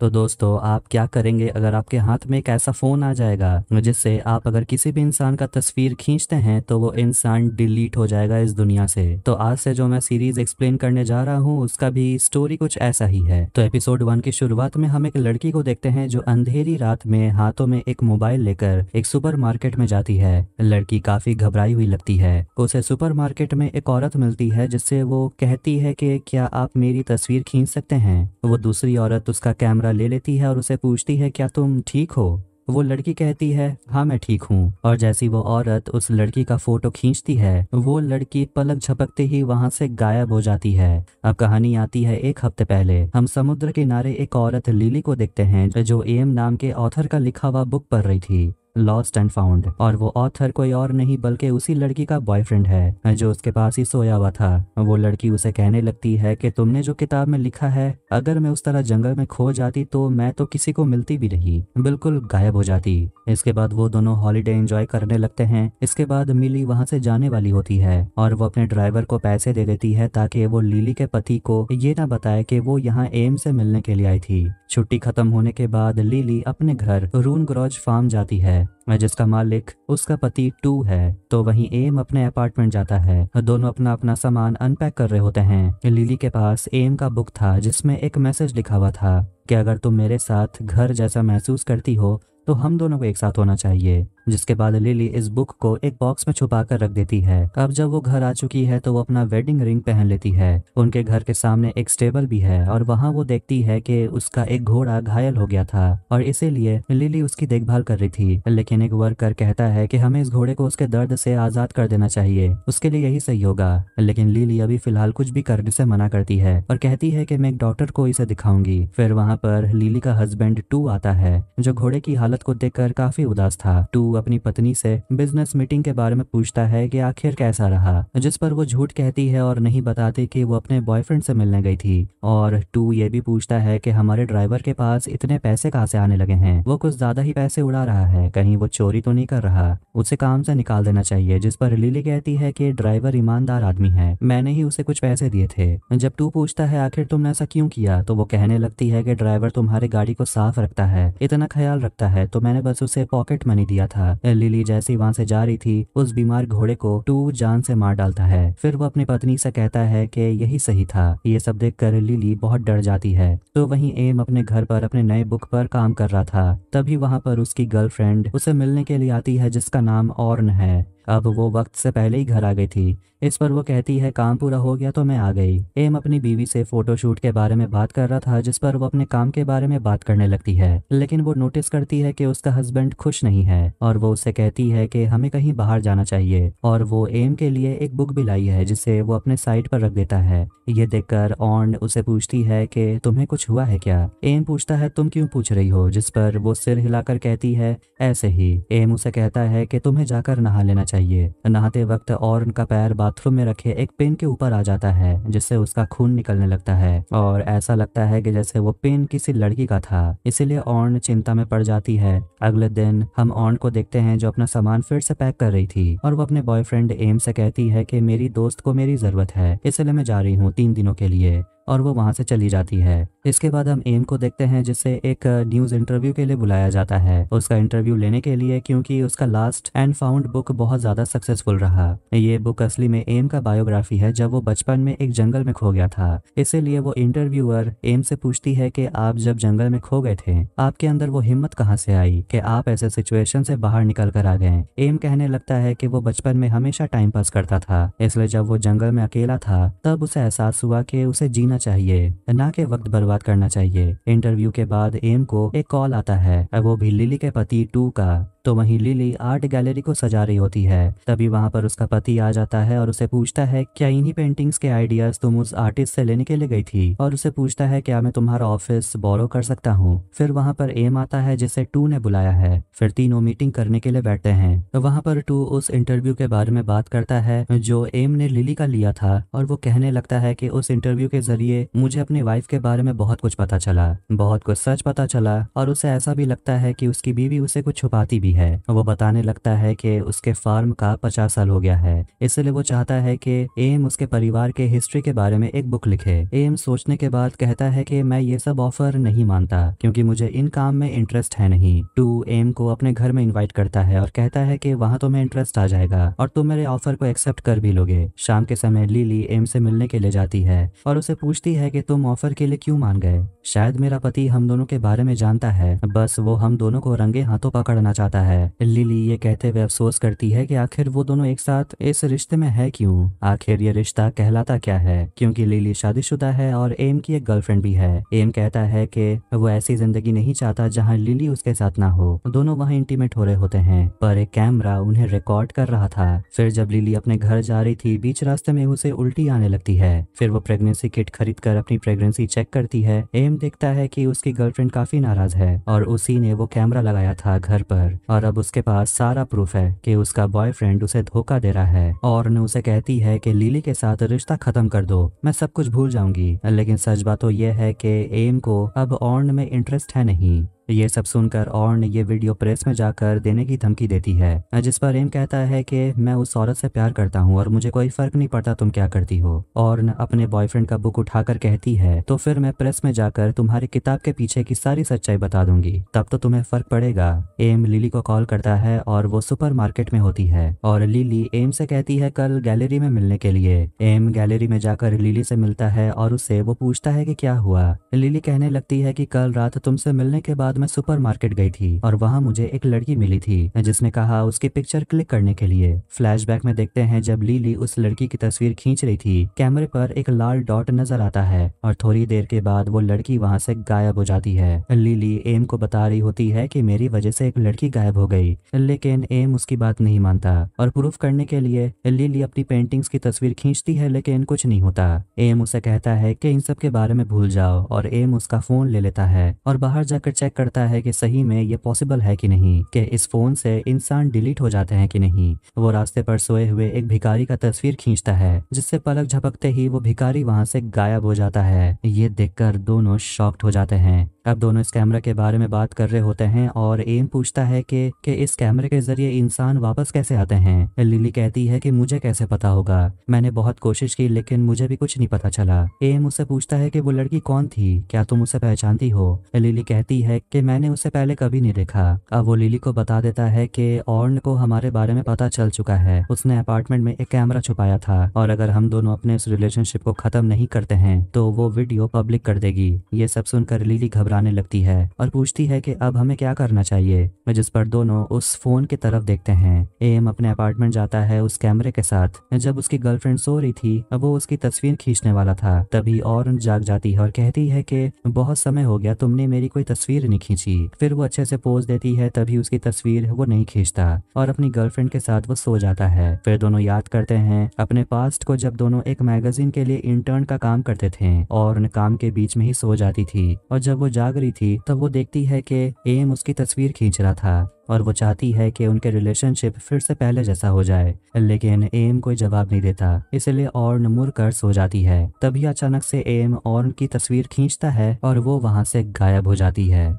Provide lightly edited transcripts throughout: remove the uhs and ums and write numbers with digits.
तो दोस्तों आप क्या करेंगे अगर आपके हाथ में एक ऐसा फ़ोन आ जाएगा जिससे आप अगर किसी भी इंसान का तस्वीर खींचते हैं तो वो इंसान डिलीट हो जाएगा इस दुनिया से। तो आज से जो मैं सीरीज एक्सप्लेन करने जा रहा हूँ उसका भी स्टोरी कुछ ऐसा ही है। तो एपिसोड 1 की शुरुआत में हम एक लड़की को देखते हैं जो अंधेरी रात में हाथों में एक मोबाइल लेकर एक सुपरमार्केट में जाती है। लड़की काफी घबराई हुई लगती है। उसे सुपरमार्केट में एक औरत मिलती है जिससे वो कहती है कि क्या आप मेरी तस्वीर खींच सकते हैं। वो दूसरी औरत उसका कैमरा ले लेती है और उसे पूछती है क्या तुम ठीक हो। वो लड़की कहती है हाँ मैं ठीक हूँ, और जैसी वो औरत उस लड़की का फोटो खींचती है वो लड़की पलक झपकते ही वहां से गायब हो जाती है। अब कहानी आती है एक हफ्ते पहले। हम समुद्र किनारे एक औरत लिली को देखते हैं जो एम नाम के ऑथर का लिखा हुआ बुक पढ़ रही थी, लॉस्ट एंड फाउंड। और वो ऑथर कोई और नहीं बल्कि उसी लड़की का बॉयफ्रेंड है जो उसके पास ही सोया हुआ था। वो लड़की उसे कहने लगती है कि तुमने जो किताब में लिखा है अगर मैं उस तरह जंगल में खो जाती तो मैं तो किसी को मिलती भी नहीं, बिल्कुल गायब हो जाती। इसके बाद वो दोनों हॉलीडे एंजॉय करने लगते हैं। इसके बाद मिली वहां से जाने वाली होती है और वो अपने ड्राइवर को पैसे दे देती है ताकि वो लिली के पति को ये ना बताए कि वो यहाँ एम से मिलने के लिए आई थी। छुट्टी खत्म होने के बाद लिली अपने घर रून ग्रोज फार्म जाती है जिसका मालिक उसका पति टू है। तो वहीं एम अपने अपार्टमेंट जाता है। दोनों अपना अपना सामान अनपैक कर रहे होते हैं। लिली के पास एम का बुक था जिसमें एक मैसेज लिखा हुआ था कि अगर तुम मेरे साथ घर जैसा महसूस करती हो तो हम दोनों को एक साथ होना चाहिए। जिसके बाद लिली इस बुक को एक बॉक्स में छुपा कर रख देती है। अब जब वो घर आ चुकी है तो वो अपना वेडिंग रिंग पहन लेती है। उनके घर के सामने एक स्टेबल भी है और वहाँ वो देखती है कि उसका एक घोड़ा घायल हो गया था और इसीलिए लिली उसकी देखभाल कर रही थी। लेकिन एक वर्कर कहता है कि हमें इस घोड़े को उसके दर्द से आजाद कर देना चाहिए, उसके लिए यही सही होगा। लेकिन लिली अभी फिलहाल कुछ भी करने से मना करती है और कहती है कि मैं एक डॉक्टर को इसे दिखाऊंगी। फिर वहाँ पर लिली का हस्बैंड टू आता है जो घोड़े की हालत को देखकर काफी उदास था। टू अपनी पत्नी से बिजनेस मीटिंग के बारे में पूछता है कि आखिर कैसा रहा, जिस पर वो झूठ कहती है और नहीं बताती कि वो अपने बॉयफ्रेंड से मिलने गई थी। और टू ये भी पूछता है कि हमारे ड्राइवर के पास इतने पैसे कहाँ से आने लगे हैं, वो कुछ ज्यादा ही पैसे उड़ा रहा है, कहीं वो चोरी तो नहीं कर रहा, उसे काम से निकाल देना चाहिए। जिस पर लिली कहती है कि ड्राइवर ईमानदार आदमी है, मैंने ही उसे कुछ पैसे दिए थे। जब टू पूछता है आखिर तुमने ऐसा क्यों किया तो वो कहने लगती है कि ड्राइवर तुम्हारी गाड़ी को साफ रखता है, इतना ख्याल रखता है, तो मैंने बस उसे पॉकेट मनी दिया था। लिली जैसे वहां से जा रही थी उस बीमार घोड़े को टू जान से मार डालता है। फिर वो अपनी पत्नी से कहता है कि यही सही था। ये सब देखकर लिली बहुत डर जाती है। तो वहीं एम अपने घर पर अपने नए बुक पर काम कर रहा था। तभी वहां पर उसकी गर्लफ्रेंड उसे मिलने के लिए आती है जिसका नाम ऑर्न है। अब वो वक्त से पहले ही घर आ गई थी। इस पर वो कहती है काम पूरा हो गया तो मैं आ गई। एम अपनी बीवी से फोटोशूट के बारे में बात कर रहा था जिस पर वो अपने काम के बारे में बात करने लगती है। लेकिन वो नोटिस करती है कि उसका हस्बैंड खुश नहीं है और वो उससे कहती है कि हमें कहीं बाहर जाना चाहिए। और वो एम के लिए एक बुक भी लाई है जिसे वो अपने साइड पर रख देता है। ये देखकर ऑर्न उसे पूछती है कि तुम्हें कुछ हुआ है क्या। एम पूछता है तुम क्यों पूछ रही हो, जिस पर वो सिर हिलाकर कहती है ऐसे ही। एम उसे कहता है कि तुम्हें जाकर नहा लेना चाहिए। नहाते वक्त और उनका पैर बाथरूम में रखे एक पेन के ऊपर आ जाता है जिससे उसका खून निकलने लगता है और ऐसा लगता है कि जैसे वो पेन किसी लड़की का था। इसीलिए ऑर्न चिंता में पड़ जाती है। अगले दिन हम ऑर्न को देखते हैं जो अपना सामान फिर से पैक कर रही थी और वो अपने बॉयफ्रेंड एम से कहती है कि मेरी दोस्त को मेरी जरूरत है, इसलिए मैं जा रही हूँ 3 दिनों के लिए। और वो वहां से चली जाती है। इसके बाद हम एम को देखते हैं जिसे एक न्यूज इंटरव्यू के लिए बुलाया जाता है, उसका इंटरव्यू लेने के लिए, क्योंकि उसका लास्ट एंड फाउंड बुक बहुत ज्यादा सक्सेसफुल रहा। ये बुक असली में एम का बायोग्राफी है जब वो बचपन में एक जंगल में खो गया था। इसीलिए वो इंटरव्यूअर एम से पूछती है कि आप जब जंगल में खो गए थे आपके अंदर वो हिम्मत कहाँ से आई कि आप ऐसे सिचुएशन से बाहर निकल कर आ गए। एम कहने लगता है कि वो बचपन में हमेशा टाइम पास करता था, इसलिए जब वो जंगल में अकेला था तब उसे एहसास हुआ कि उसे जीना चाहिए, ना कि वक्त बर्बाद करना चाहिए। इंटरव्यू के बाद एम को एक कॉल आता है, वो भी लिली के पति टू का। तो वहीं लिली आर्ट गैलरी को सजा रही होती है। तभी वहां पर उसका पति आ जाता है और उसे पूछता है क्या इन्हीं पेंटिंग्स के आइडियाज तुम उस आर्टिस्ट से लेने के लिए गई थी, और उसे पूछता है क्या मैं तुम्हारा ऑफिस बोरो कर सकता हूँ। फिर वहां पर एम आता है जिसे टू ने बुलाया है। फिर तीनों मीटिंग करने के लिए बैठते हैं। तो वहां पर टू उस इंटरव्यू के बारे में बात करता है जो एम ने लिली का लिया था और वो कहने लगता है कि उस इंटरव्यू के जरिए मुझे अपनी वाइफ के बारे में बहुत कुछ पता चला, बहुत कुछ सच पता चला और उसे ऐसा भी लगता है कि उसकी बीवी उसे कुछ छुपाती भी है। वो बताने लगता है कि उसके फार्म का 50 साल हो गया है, इसलिए वो चाहता है कि एम उसके परिवार के हिस्ट्री के बारे में एक बुक लिखे। एम सोचने के बाद कहता है कि मैं ये सब ऑफर नहीं मानता क्योंकि मुझे इन काम में इंटरेस्ट है नहीं। टू एम को अपने घर में इन्वाइट करता है और कहता है कि वहाँ तुम्हें इंटरेस्ट आ जाएगा और तुम मेरे ऑफर को एक्सेप्ट कर भी लोगे। शाम के समय लिली एम से मिलने के लिए जाती है और उसे पूछती है कि तुम ऑफर के लिए क्यों मान गए। शायद मेरा पति हम दोनों के बारे में जानता है, बस वो हम दोनों को रंगे हाथों पकड़ना चाहता है। लिली ये कहते हुए अफसोस करती है कि आखिर वो दोनों एक साथ इस रिश्ते में है क्यों, आखिर ये रिश्ता कहलाता क्या है, क्योंकि लिली शादीशुदा है और एम की एक गर्लफ्रेंड भी है। एम कहता है कि वो ऐसी जिंदगी नहीं चाहता जहाँ लिली उसके साथ ना हो। दोनों वहाँ इंटीमेट हो रहे होते हैं पर एक कैमरा उन्हें रिकॉर्ड कर रहा था। फिर जब लिली अपने घर जा रही थी, बीच रास्ते में उसे उल्टी आने लगती है। फिर वो प्रेगनेंसी किट खरीद कर अपनी प्रेगनेंसी चेक करती है। एम देखता है कि उसकी गर्लफ्रेंड काफी नाराज है और उसी ने वो कैमरा लगाया था घर पर और अब उसके पास सारा प्रूफ है कि उसका बॉयफ्रेंड उसे धोखा दे रहा है। और ने उसे कहती है कि लिली के साथ रिश्ता खत्म कर दो, मैं सब कुछ भूल जाऊंगी। लेकिन सच बात तो यह है कि एम को अब ऑर्न में इंटरेस्ट है नहीं। ये सब सुनकर ऑर्न ये वीडियो प्रेस में जाकर देने की धमकी देती है, जिस पर एम कहता है कि मैं उस औरत से प्यार करता हूँ और मुझे कोई फर्क नहीं पड़ता तुम क्या करती हो। ऑर्न अपने बॉयफ्रेंड का बुक उठाकर कहती है तो फिर मैं प्रेस में जाकर तुम्हारी किताब के पीछे की सारी सच्चाई बता दूंगी, तब तो तुम्हें फर्क पड़ेगा। एम लिली को कॉल करता है और वो सुपरमार्केट में होती है और लिली एम से कहती है कल गैलरी में मिलने के लिए। एम गैलरी में जाकर लिली से मिलता है और उससे वो पूछता है कि क्या हुआ। लिली कहने लगती है कि कल रात तुमसे मिलने के बाद मैं सुपरमार्केट गई थी और वहां मुझे एक लड़की मिली थी जिसने कहा उसकी पिक्चर क्लिक करने के लिए। फ्लैशबैक में देखते हैं जब लिली उस लड़की की तस्वीर खींच रही थी, कैमरे पर एक लाल डॉट नजर आता है और थोड़ी देर के बाद वो लड़की वहां से गायब हो जाती है। लिली एम को बता रही होती है कि मेरी वजह से एक लड़की गायब हो गई, लेकिन एम उसकी बात नहीं मानता और प्रूफ करने के लिए लिली अपनी पेंटिंग्स की तस्वीर खींचती है लेकिन कुछ नहीं होता। एम उसे कहता है कि इन सब के बारे में भूल जाओ और एम उसका फोन ले लेता है और बाहर जाकर चेक करता है कि सही में ये पॉसिबल है कि नहीं, कि इस फोन से इंसान डिलीट हो जाते हैं कि नहीं। वो रास्ते पर सोए हुए एक भिखारी का तस्वीर खींचता है जिससे पलक झपकते ही वो भिखारी वहां से गायब हो जाता है। ये देखकर दोनों शॉक्ड हो जाते हैं। अब दोनों इस कैमरा के बारे में बात कर रहे होते हैं और एम पूछता है कि इस कैमरे के जरिए इंसान वापस कैसे आते हैं। लिली कहती है कि मुझे कैसे पता होगा, मैंने बहुत कोशिश की लेकिन मुझे भी कुछ नहीं पता चला। एम उससे पूछता है कि वो लड़की कौन थी, क्या तुम उसे पहचानती हो। लिली कहती है कि मैंने उसे पहले कभी नहीं देखा। अब वो लिली को बता देता है कि ऑर्न को हमारे बारे में पता चल चुका है, उसने अपार्टमेंट में एक कैमरा छुपाया था और अगर हम दोनों अपने इस रिलेशनशिप को खत्म नहीं करते हैं तो वो वीडियो पब्लिक कर देगी। ये सब सुनकर लिली घबराने लगती है और पूछती है कि अब हमें क्या करना चाहिए, जिस पर दोनों उस फोन की तरफ देखते हैं। एम अपने अपार्टमेंट जाता है उस कैमरे के साथ। जब उसकी गर्लफ्रेंड सो रही थी, अब वो उसकी तस्वीर खींचने वाला था, तभी ऑर्न जाग जाती है और कहती है कि बहुत समय हो गया, तुमने मेरी कोई तस्वीर नहीं खींची। फिर वो अच्छे से पोज देती है, तभी उसकी तस्वीर वो नहीं खींचता और अपनी गर्लफ्रेंड के साथ वो सो जाता है। फिर दोनों याद करते हैं अपने पास्ट को, जब दोनों एक मैगजीन के लिए इंटर्न का काम करते थे और उन काम के बीच में ही सो जाती थी और जब वो जाग रही थी तब वो देखती है कि एम उसकी तस्वीर खींच रहा था और वो चाहती है कि उनके रिलेशनशिप फिर से पहले जैसा हो जाए, लेकिन एम कोई जवाब नहीं देता, इसलिए ऑर्न मुड़ कर सो जाती है। तभी अचानक से एम ऑर्न की तस्वीर खींचता है और वो वहां से गायब हो जाती है।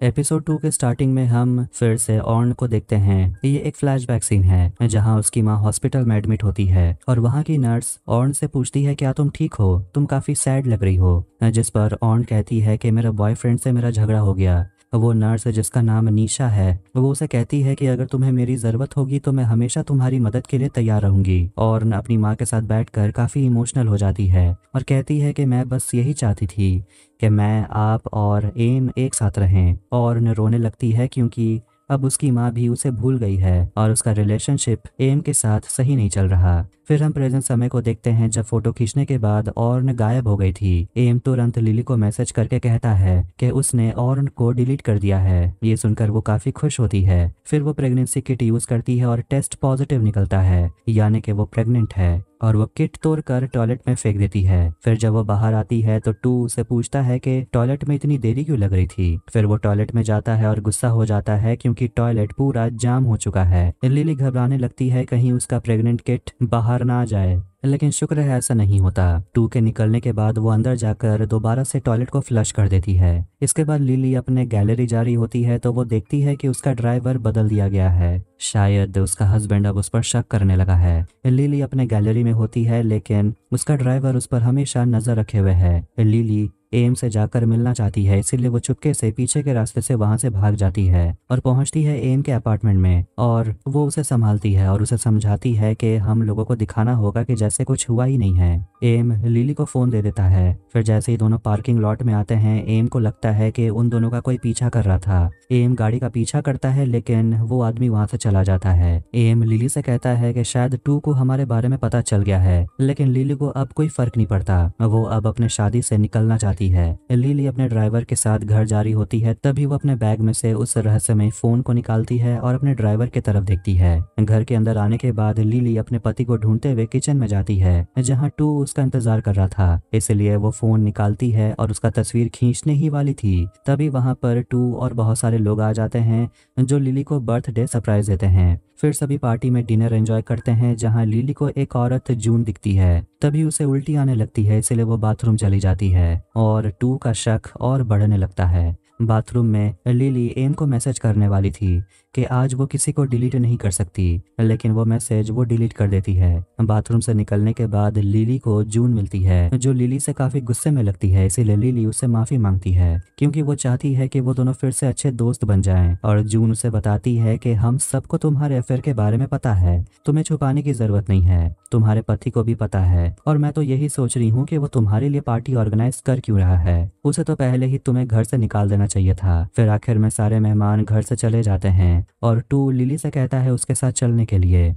एपिसोड 2 के स्टार्टिंग में हम फिर से ऑर्न को देखते हैं। ये एक फ्लैशबैक सीन है जहां उसकी माँ हॉस्पिटल में एडमिट होती है और वहां की नर्स ऑर्न से पूछती है क्या तुम ठीक हो, तुम काफी सैड लग रही हो, जिस पर ऑर्न कहती है कि मेरा बॉयफ्रेंड से मेरा झगड़ा हो गया। वो नर्स जिसका नाम निशा है वो उसे कहती है कि अगर तुम्हें मेरी जरूरत होगी तो मैं हमेशा तुम्हारी मदद के लिए तैयार रहूंगी। और अपनी माँ के साथ बैठकर काफी इमोशनल हो जाती है और कहती है कि मैं बस यही चाहती थी कि मैं, आप और एम एक साथ रहें। और रोने लगती है क्योंकि अब उसकी माँ भी उसे भूल गई है और उसका रिलेशनशिप एम के साथ सही नहीं चल रहा। फिर हम प्रेजेंट समय को देखते हैं जब फोटो खींचने के बाद ऑर्न गायब हो गई थी। एम तुरंत लिली को मैसेज करके कहता है कि उसने ऑर्न को डिलीट कर दिया है। ये सुनकर वो काफी खुश होती है। फिर वो प्रेगनेंसी किट यूज करती है और टेस्ट पॉजिटिव निकलता है, यानी कि वो प्रेग्नेंट है और वो किट तोड़कर टॉयलेट में फेंक देती है। फिर जब वो बाहर आती है तो टू उसे पूछता है कि टॉयलेट में इतनी देरी क्यों लग रही थी। फिर वो टॉयलेट में जाता है और गुस्सा हो जाता है क्योंकि टॉयलेट पूरा जाम हो चुका है। लिली घबराने लगती है कहीं उसका प्रेग्नेंट किट बाहर ना आ जाए, लेकिन शुक्र है ऐसा नहीं होता। टू के निकलने के बाद वो अंदर जाकर दोबारा से टॉयलेट को फ्लश कर देती है। इसके बाद लिली अपने गैलरी जा रही होती है तो वो देखती है कि उसका ड्राइवर बदल दिया गया है। शायद उसका हस्बैंड अब उस पर शक करने लगा है। लिली अपने गैलरी में होती है लेकिन उसका ड्राइवर उस पर हमेशा नजर रखे हुए है। लिली एम से जाकर मिलना चाहती है, इसीलिए वो चुपके से पीछे के रास्ते से वहां से भाग जाती है और पहुंचती है एम के अपार्टमेंट में। और वो उसे संभालती है और उसे समझाती है कि हम लोगों को दिखाना होगा कि जैसे कुछ हुआ ही नहीं है। एम लिली को फोन दे देता है। फिर जैसे ही दोनों पार्किंग लॉट में आते हैं, एम को लगता है कि उन दोनों का कोई पीछा कर रहा था। एम गाड़ी का पीछा करता है लेकिन वो आदमी वहां से चला जाता है। एम लिली से कहता है कि शायद टू को हमारे बारे में पता चल गया है, लेकिन लिली को अब कोई फर्क नहीं पड़ता। वो अब अपने शादी से निकलना चाहती है। लिली अपने ड्राइवर के साथ घर जा रही होती है, तभी वो अपने बैग में से उस रहस्यमय फोन को निकालती है और अपने ड्राइवर की तरफ देखती है। घर के अंदर आने के बाद लिली अपने पति को ढूंढते हुए किचन में जाती है जहाँ टू उसका इंतजार कर रहा था, इसलिए वो फोन निकालती है और उसका तस्वीर खींचने ही वाली थी। तभी वहां पर टू और बहुत सारे लोग आ जाते हैं जो लिली को बर्थडे सरप्राइज देते हैं। फिर सभी पार्टी में डिनर एंजॉय करते हैं जहां लिली को एक औरत जून दिखती है। तभी उसे उल्टी आने लगती है, इसलिए वो बाथरूम चली जाती है और टू का शक और बढ़ने लगता है। बाथरूम में लिली एम को मैसेज करने वाली थी कि आज वो किसी को डिलीट नहीं कर सकती, लेकिन वो मैसेज वो डिलीट कर देती है। बाथरूम से निकलने के बाद लिली को जून मिलती है जो लिली से काफी गुस्से में लगती है, इसीलिए लिली उससे माफी मांगती है क्योंकि वो चाहती है कि वो दोनों फिर से अच्छे दोस्त बन जाएं। और जून उसे बताती है कि हम सबको तुम्हारे अफेयर के बारे में पता है, तुम्हें छुपाने की जरूरत नहीं है, तुम्हारे पति को भी पता है और मैं तो यही सोच रही हूँ कि वो तुम्हारे लिए पार्टी ऑर्गेनाइज कर क्यों रहा है। उसे तो पहले ही तुम्हें घर से निकाल देना चाहिए था। फिर आखिर में सारे मेहमान घर से चले जाते हैं और टू लिली से कहता है उसके साथ चलने के लिए।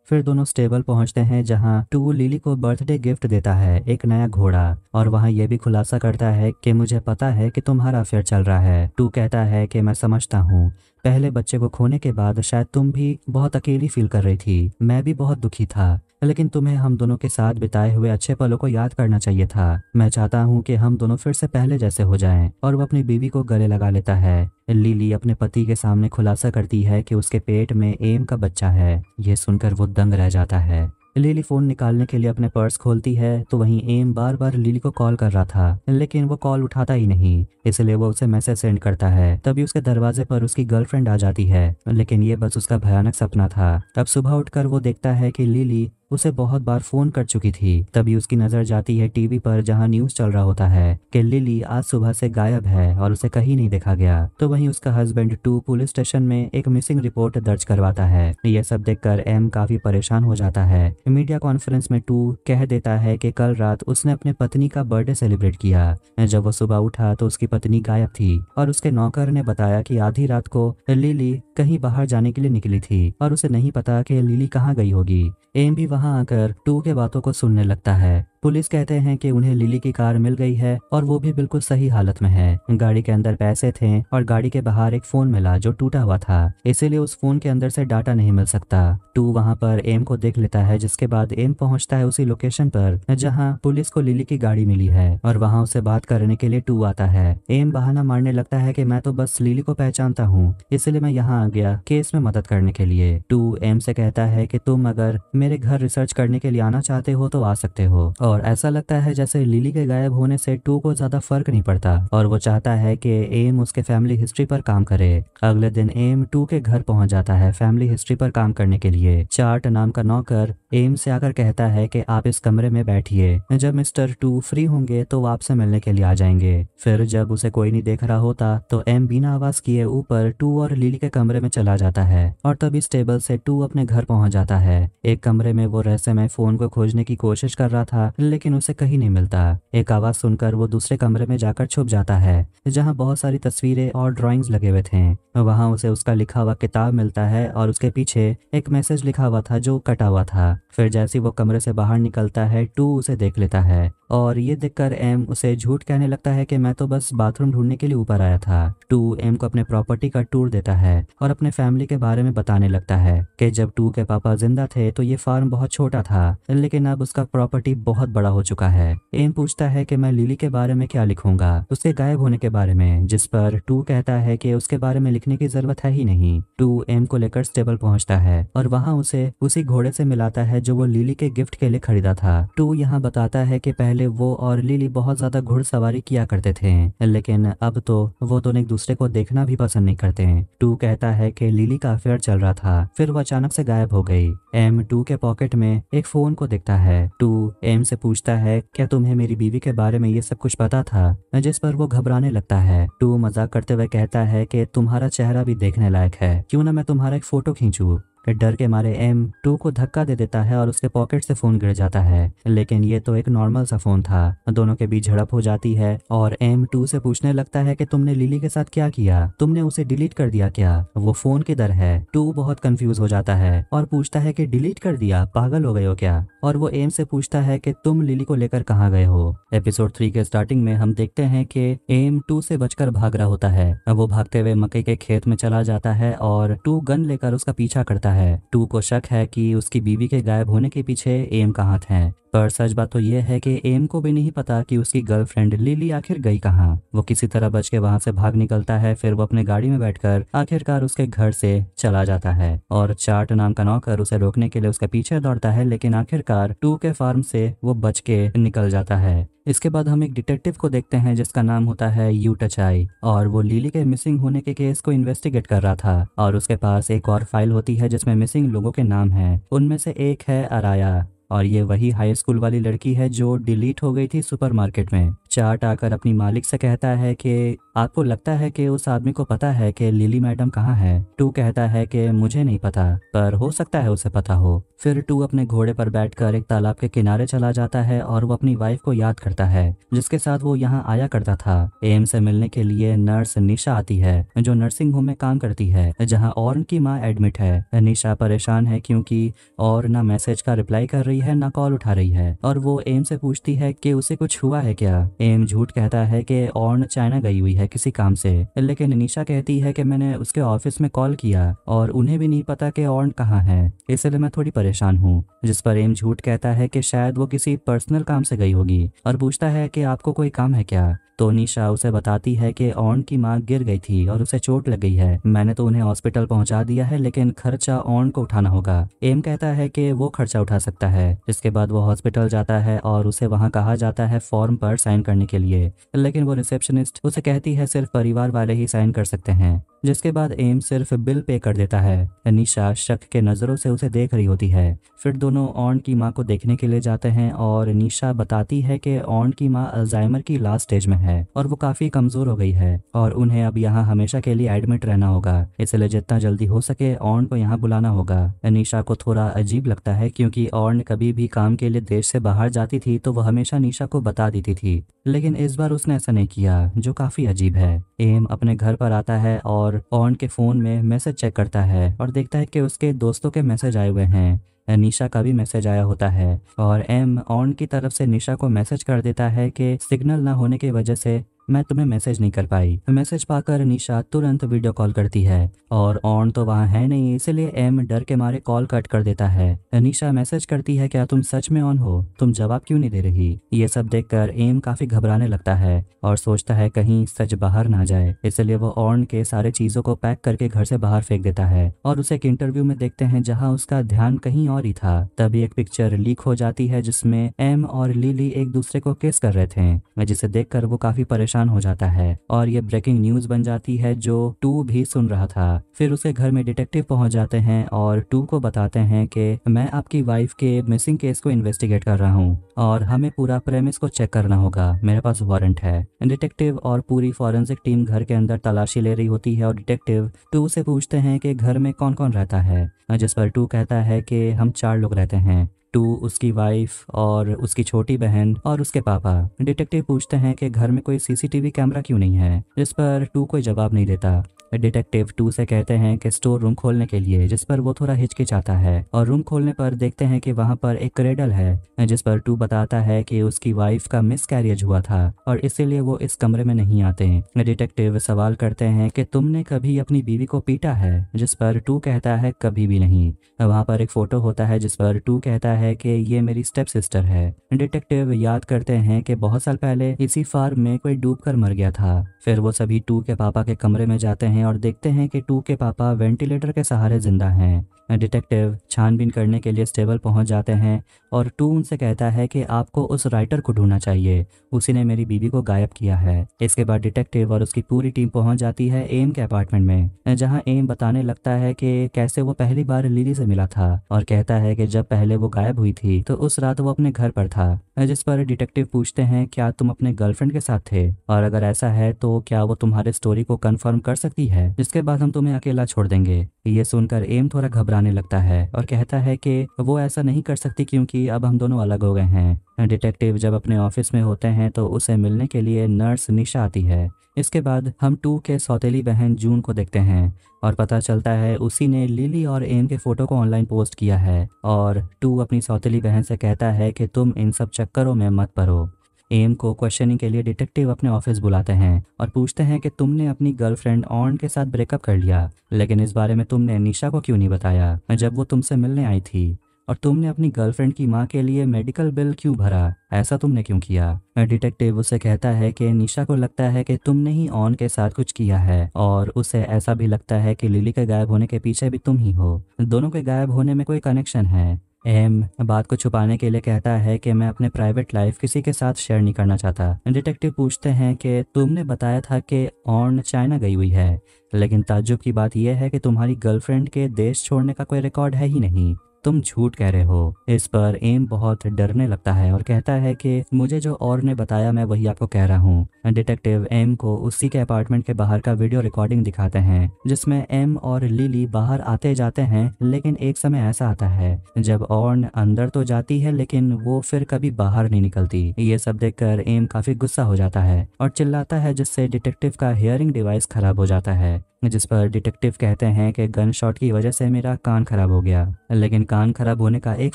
फिर दोनों स्टेबल पहुंचते हैं जहां टू लिली को बर्थडे गिफ्ट देता है, एक नया घोड़ा, और वहां ये भी खुलासा करता है कि मुझे पता है कि तुम्हारा अफेयर चल रहा है। टू कहता है कि मैं समझता हूँ, पहले बच्चे को खोने के बाद शायद तुम भी बहुत अकेली फील कर रही थी, मैं भी बहुत दुखी था, लेकिन तुम्हें हम दोनों के साथ बिताए हुए अच्छे पलों को याद करना चाहिए था। मैं चाहता हूँ कि हम दोनों फिर से पहले जैसे हो जाएं। और वो अपनी बीवी को गले लगा लेता है। लिली अपने पति के सामने खुलासा करती है कि उसके पेट में एम का बच्चा है। ये सुनकर वो दंग रह जाता है। लिली फोन निकालने के लिए अपने पर्स खोलती है तो वहीं एम बार बार लिली को कॉल कर रहा था, लेकिन वो कॉल उठाता ही नहीं, इसलिए वो उसे मैसेज सेंड करता है। तभी उसके दरवाजे पर उसकी गर्लफ्रेंड आ जाती है, लेकिन ये बस उसका भयानक सपना था। तब सुबह उठकर वो देखता है कि लिली उसे बहुत बार फोन कर चुकी थी। तभी उसकी नजर जाती है टीवी पर जहां न्यूज चल रहा होता है कि लिली आज सुबह से गायब है और उसे कहीं नहीं देखा गया। तो वहीं उसका हस्बैंड टू पुलिस स्टेशन में एक मिसिंग रिपोर्ट दर्ज करवाता है। यह सब देखकर एम काफी परेशान हो जाता है। मीडिया कॉन्फ्रेंस में टू कह देता है कि कल रात उसने अपने पत्नी का बर्थडे सेलिब्रेट किया। जब वो सुबह उठा तो उसकी पत्नी गायब थी और उसके नौकर ने बताया कि आधी रात को लिली कहीं बाहर जाने के लिए निकली थी और उसे नहीं पता कि लिली कहाँ गई होगी। एम भी वहां आकर टू के बातों को सुनने लगता है। पुलिस कहते हैं कि उन्हें लिली की कार मिल गई है और वो भी बिल्कुल सही हालत में है। गाड़ी के अंदर पैसे थे और गाड़ी के बाहर एक फोन मिला जो टूटा हुआ था, इसीलिए उस फोन के अंदर से डाटा नहीं मिल सकता। टू वहां पर एम को देख लेता है, जिसके बाद एम पहुंचता है उसी लोकेशन पर जहां पुलिस को लिली की गाड़ी मिली है और वहां उसे बात करने के लिए टू आता है। एम बहाना मारने लगता है कि मैं तो बस लिली को पहचानता हूँ, इसलिए मैं यहाँ आ गया केस में मदद करने के लिए। टू एम से कहता है कि तुम अगर मेरे घर रिसर्च करने के लिए आना चाहते हो तो आ सकते हो। और ऐसा लगता है जैसे लिली के गायब होने से टू को ज्यादा फर्क नहीं पड़ता और वो चाहता है कि एम उसके फैमिली हिस्ट्री पर काम करे। अगले दिन एम टू के घर पहुंच जाता है फैमिली हिस्ट्री पर काम करने के लिए। चार्ट नाम का नौकर एम से आकर कहता है कि आप इस कमरे में बैठिए, जब मिस्टर टू फ्री होंगे तो वो आपसे मिलने के लिए आ जाएंगे। फिर जब उसे कोई नहीं देख रहा होता तो एम बिना आवाज किए ऊपर टू और लिली के कमरे में चला जाता है और तभी इस टेबल से टू अपने घर पहुंच जाता है। एक कमरे में वो रहस्यमय फोन को खोजने की कोशिश कर रहा था, लेकिन उसे कहीं नहीं मिलता। एक आवाज सुनकर वो दूसरे कमरे में जाकर छुप जाता है जहां बहुत सारी तस्वीरें और ड्राइंग्स लगे हुए थे। वहां उसे उसका लिखा हुआ किताब मिलता है और उसके पीछे एक मैसेज लिखा हुआ था जो कटा हुआ था। फिर जैसे वो कमरे से बाहर निकलता है टू उसे देख लेता है और ये देखकर एम उसे झूठ कहने लगता है कि मैं तो बस बाथरूम ढूंढने के लिए ऊपर आया था। टू एम को अपने प्रॉपर्टी का टूर देता है और अपने फैमिली के बारे में बताने लगता है कि जब टू के पापा जिंदा थे तो ये फार्म बहुत छोटा था, लेकिन अब उसका प्रॉपर्टी बहुत बड़ा हो चुका है। एम पूछता है कि मैं लिली के बारे में क्या लिखूंगा, उसके गायब होने के बारे में, जिस पर टू कहता है कि उसके बारे में लिखने की जरूरत है ही नहीं। टू एम को लेकर स्टेबल पहुंचता है और वहां उसे उसी घोड़े से मिलाता है जो वो लिली के गिफ्ट के लिए खरीदा था। टू यहाँ बताता है कि पहले वो और लिली बहुत ज्यादा घुड़सवारी किया करते थे, लेकिन अब तो वो दोनों एक दूसरे को देखना भी पसंद नहीं करते। टू कहता है कि लिली का अफेयर चल रहा था, फिर वो अचानक से गायब हो गई। एम टू के पॉकेट में एक फोन को देखता है। टू एम से पूछता है क्या तुम्हें मेरी बीवी के बारे में ये सब कुछ पता था, जिस पर वो घबराने लगता है। टू मजाक करते हुए कहता है कि तुम्हारा चेहरा भी देखने लायक है, क्यों ना मैं तुम्हारा एक फोटो खींचूं। डर के मारे एम टू को धक्का दे देता है और उसके पॉकेट से फोन गिर जाता है, लेकिन ये तो एक नॉर्मल सा फोन था। दोनों के बीच झड़प हो जाती है और एम टू से पूछने लगता है कि तुमने लिली के साथ क्या किया, तुमने उसे डिलीट कर दिया क्या, वो फोन किधर है। टू बहुत कंफ्यूज हो जाता है और पूछता है कि डिलीट कर दिया, पागल हो गए हो क्या। और वो एम से पूछता है कि तुम लिली को लेकर कहाँ गए हो। एपिसोड 3 के स्टार्टिंग में हम देखते हैं कि एम टू से बचकर भाग रहा होता है। वो भागते हुए मकई के खेत में चला जाता है और टू गन लेकर उसका पीछा करता है। टू को शक है कि उसकी बीवी के गायब होने के पीछे एम का हाथ है, पर सच बात तो यह है कि एम को भी नहीं पता कि उसकी गर्लफ्रेंड लिली आखिर गई कहाँ। वो किसी तरह बच के वहां से भाग निकलता है, फिर वो अपने गाड़ी में बैठकर आखिरकार उसके घर से चला जाता है और चार्ट नाम का नौकर उसे रोकने के लिए उसके पीछे दौड़ता है, लेकिन आखिरकार टू के फार्म से वो बच के निकल जाता है। इसके बाद हम एक डिटेक्टिव को देखते हैं जिसका नाम होता है यू टचाई, और वो लिली के मिसिंग होने के केस को इन्वेस्टिगेट कर रहा था। और उसके पास एक और फाइल होती है जिसमें मिसिंग लोगों के नाम हैं। उनमें से एक है अराया, और ये वही हाई स्कूल वाली लड़की है जो डिलीट हो गई थी सुपरमार्केट में। चार्ट आकर अपनी मालिक से कहता है कि आपको लगता है कि उस आदमी को पता है कि लिली मैडम कहाँ है। टू कहता है कि मुझे नहीं पता, पर हो सकता है उसे पता हो। फिर टू अपने घोड़े पर बैठकर एक तालाब के किनारे चला जाता है और वो अपनी वाइफ को याद करता है जिसके साथ वो यहाँ आया करता था। एम से मिलने के लिए नर्स निशा आती है जो नर्सिंग होम में काम करती है जहाँ ऑर्न की माँ एडमिट है। निशा परेशान है क्योंकि और ना मैसेज का रिप्लाई कर रही है ना कॉल उठा रही है, और वो एम से पूछती है कि उसे कुछ हुआ है क्या। एम झूठ कहता है कि ऑर्न चाइना गई हुई है किसी काम से, लेकिन निशा कहती है कि मैंने उसके ऑफिस में कॉल किया और उन्हें भी नहीं पता कि ऑर्न कहाँ है, इसलिए मैं थोड़ी परेशान हूँ। जिस पर एम झूठ कहता है कि शायद वो किसी पर्सनल काम से गई होगी और पूछता है कि आपको कोई काम है क्या। तो निशा उसे बताती है कि ऑर्न की माँ गिर गई थी और उसे चोट लग गई है, मैंने तो उन्हें हॉस्पिटल पहुंचा दिया है, लेकिन खर्चा ऑर्न को उठाना होगा। एम कहता है कि वो खर्चा उठा सकता है। इसके बाद वो हॉस्पिटल जाता है और उसे वहां कहा जाता है फॉर्म पर साइन करने के लिए, लेकिन वो रिसेप्शनिस्ट उसे कहती है सिर्फ परिवार वाले ही साइन कर सकते हैं। जिसके बाद एम सिर्फ बिल पे कर देता है। निशा शक के नजरों से उसे देख रही होती है। फिर दोनों ऑर्न की माँ को देखने के लिए जाते हैं और निशा बताती है कि ऑर्न की माँ अल्जाइमर की लास्ट स्टेज में है और वो काफी कमजोर हो गई है और उन्हें अब यहाँ हमेशा के लिए एडमिट रहना होगा, इसलिए जितना जल्दी हो सके ऑर्न को यहाँ बुलाना होगा। निशा को थोड़ा अजीब लगता है क्योंकि ऑर्न कभी भी काम के लिए देश से बाहर जाती थी तो वो हमेशा निशा को बता देती थी, लेकिन इस बार उसने ऐसा नहीं किया, जो काफी अजीब है। एम अपने घर पर आता है और ऑर्न के फोन में मैसेज चेक करता है और देखता है कि उसके दोस्तों के मैसेज आए हुए हैं। निशा का भी मैसेज आया होता है और एम ऑर्न की तरफ से निशा को मैसेज कर देता है कि सिग्नल ना होने की वजह से मैं तुम्हें मैसेज नहीं कर पाई। मैसेज पाकर निशा तुरंत वीडियो कॉल करती है और ऑन तो वहाँ है नहीं, इसलिए एम डर के मारे कॉल कट कर देता है। निशा मैसेज करती है क्या तुम सच में ऑन हो, तुम जवाब क्यों नहीं दे रही। ये सब देखकर एम काफी घबराने लगता है और सोचता है कहीं सच बाहर ना जाए, इसलिए वो ऑन के सारे चीजों को पैक करके घर से बाहर फेंक देता है। और उसे एक इंटरव्यू में देखते हैं जहाँ उसका ध्यान कहीं और ही था। तभी एक पिक्चर लीक हो जाती है जिसमें एम और लिली एक दूसरे को किस कर रहे थे, जिसे देखकर वो काफी परेशान हो जाता है और ये ब्रेकिंग न्यूज बन जाती है जो टू भी सुन रहा था। फिर उसके घर में डिटेक्टिव पहुंच जाते हैं और टू को बताते हैं कि मैं आपकी वाइफ के मिसिंग केस को इन्वेस्टिगेट कर रहा हूं और हमें पूरा प्रेमिस को चेक करना होगा, मेरे पास वारंट है। डिटेक्टिव और पूरी फॉरेंसिक टीम घर के अंदर तलाशी ले रही होती है और डिटेक्टिव टू से पूछते हैं कि घर में कौन कौन रहता है, जिस पर टू कहता है कि हम 4 लोग रहते हैं, टू, उसकी वाइफ और उसकी छोटी बहन और उसके पापा। डिटेक्टिव पूछते हैं कि घर में कोई सीसीटीवी कैमरा क्यों नहीं है, जिस पर टू कोई जवाब नहीं देता। डिटेक्टिव 2 से कहते हैं कि स्टोर रूम खोलने के लिए, जिस पर वो थोड़ा हिचकिचाता है और रूम खोलने पर देखते हैं कि वहाँ पर एक क्रेडल है, जिस पर 2 बताता है कि उसकी वाइफ का मिसकैरियज हुआ था और इसीलिए वो इस कमरे में नहीं आते। डिटेक्टिव सवाल करते हैं कि तुमने कभी अपनी बीवी को पीटा है, जिस पर 2 कहता है कभी भी नहीं। वहाँ पर एक फोटो होता है जिस पर 2 कहता है कि ये मेरी स्टेप सिस्टर है। डिटेक्टिव याद करते हैं कि बहुत साल पहले इसी फार्म में कोई डूबकर मर गया था। फिर वो सभी 2 के पापा के कमरे में जाते हैं और देखते हैं कि 2 के पापा वेंटिलेटर के सहारे जिंदा हैं। डिटेक्टिव छानबीन करने के लिए स्टेबल पहुंच जाते हैं और 2 उनसे कहता है कि आपको उस राइटर को ढूंढना चाहिए, उसी ने मेरी बीवी को गायब किया है। इसके बाद डिटेक्टिव और उसकी पूरी टीम पहुंच जाती है एम के अपार्टमेंट में, जहां एम बताने लगता है कि कैसे वो पहली बार लिली से मिला था और कहता है कि जब पहले वो गायब हुई थी तो उस रात वो अपने घर पर था। जिस पर डिटेक्टिव पूछते हैं क्या तुम अपने गर्लफ्रेंड के साथ थे, और अगर ऐसा है तो क्या वो तुम्हारे स्टोरी को कंफर्म कर सकती है, जिसके बाद हम तुम्हें अकेला छोड़ देंगे। ये सुनकर एम थोड़ा घबराने लगता है और कहता है कि वो ऐसा नहीं कर सकती क्योंकि अब हम दोनों अलग हो गए हैं। डिटेक्टिव जब अपने ऑफिस में होते हैं तो उसे मिलने के लिए नर्स निशा आती है। इसके बाद हम 2 के सौतेली बहन जून को देखते हैं और पता चलता है उसी ने लिली और एम के फोटो को ऑनलाइन पोस्ट किया है और 2 अपनी सौतेली बहन से कहता है कि तुम इन सब चक्करों में मत पड़ो। एम को क्वेश्चनिंग के लिए डिटेक्टिव अपने ऑफिस बुलाते हैं और पूछते हैं कि तुमने अपनी गर्लफ्रेंड ऑन के साथ ब्रेकअप कर लिया, लेकिन इस बारे में तुमने निशा को क्यों नहीं बताया जब वो तुमसे मिलने आई थी, और तुमने अपनी गर्लफ्रेंड की माँ के लिए मेडिकल बिल क्यों भरा, ऐसा तुमने क्यों किया। डिटेक्टिव उसे कहता है कि निशा को लगता है कि तुमने ही ऑन के साथ कुछ किया है और उसे ऐसा भी लगता है कि लिली के गायब होने के पीछे भी तुम ही हो, दोनों के गायब होने में कोई कनेक्शन है। एम बात को छुपाने के लिए कहता है कि मैं अपने प्राइवेट लाइफ किसी के साथ शेयर नहीं करना चाहता। डिटेक्टिव पूछते हैं कि तुमने बताया था कि ऑन चाइना गई हुई है, लेकिन ताज्जुब की बात यह है कि तुम्हारी गर्लफ्रेंड के देश छोड़ने का कोई रिकॉर्ड है ही नहीं, तुम झूठ कह रहे हो। इस पर एम बहुत डरने लगता है और कहता है कि मुझे जो और ने बताया मैं वही आपको कह रहा हूँ। डिटेक्टिव एम को उसी के अपार्टमेंट के बाहर का वीडियो रिकॉर्डिंग दिखाते हैं जिसमें एम और लिली बाहर आते जाते हैं, लेकिन एक समय ऐसा आता है जब ऑर्न अंदर तो जाती है लेकिन वो फिर कभी बाहर नहीं निकलती। ये सब देखकर एम काफी गुस्सा हो जाता है और चिल्लाता है, जिससे डिटेक्टिव का हियरिंग डिवाइस खराब हो जाता है। जिस पर डिटेक्टिव कहते हैं कि गन शॉट की वजह से मेरा कान खराब हो गया, लेकिन कान खराब होने का एक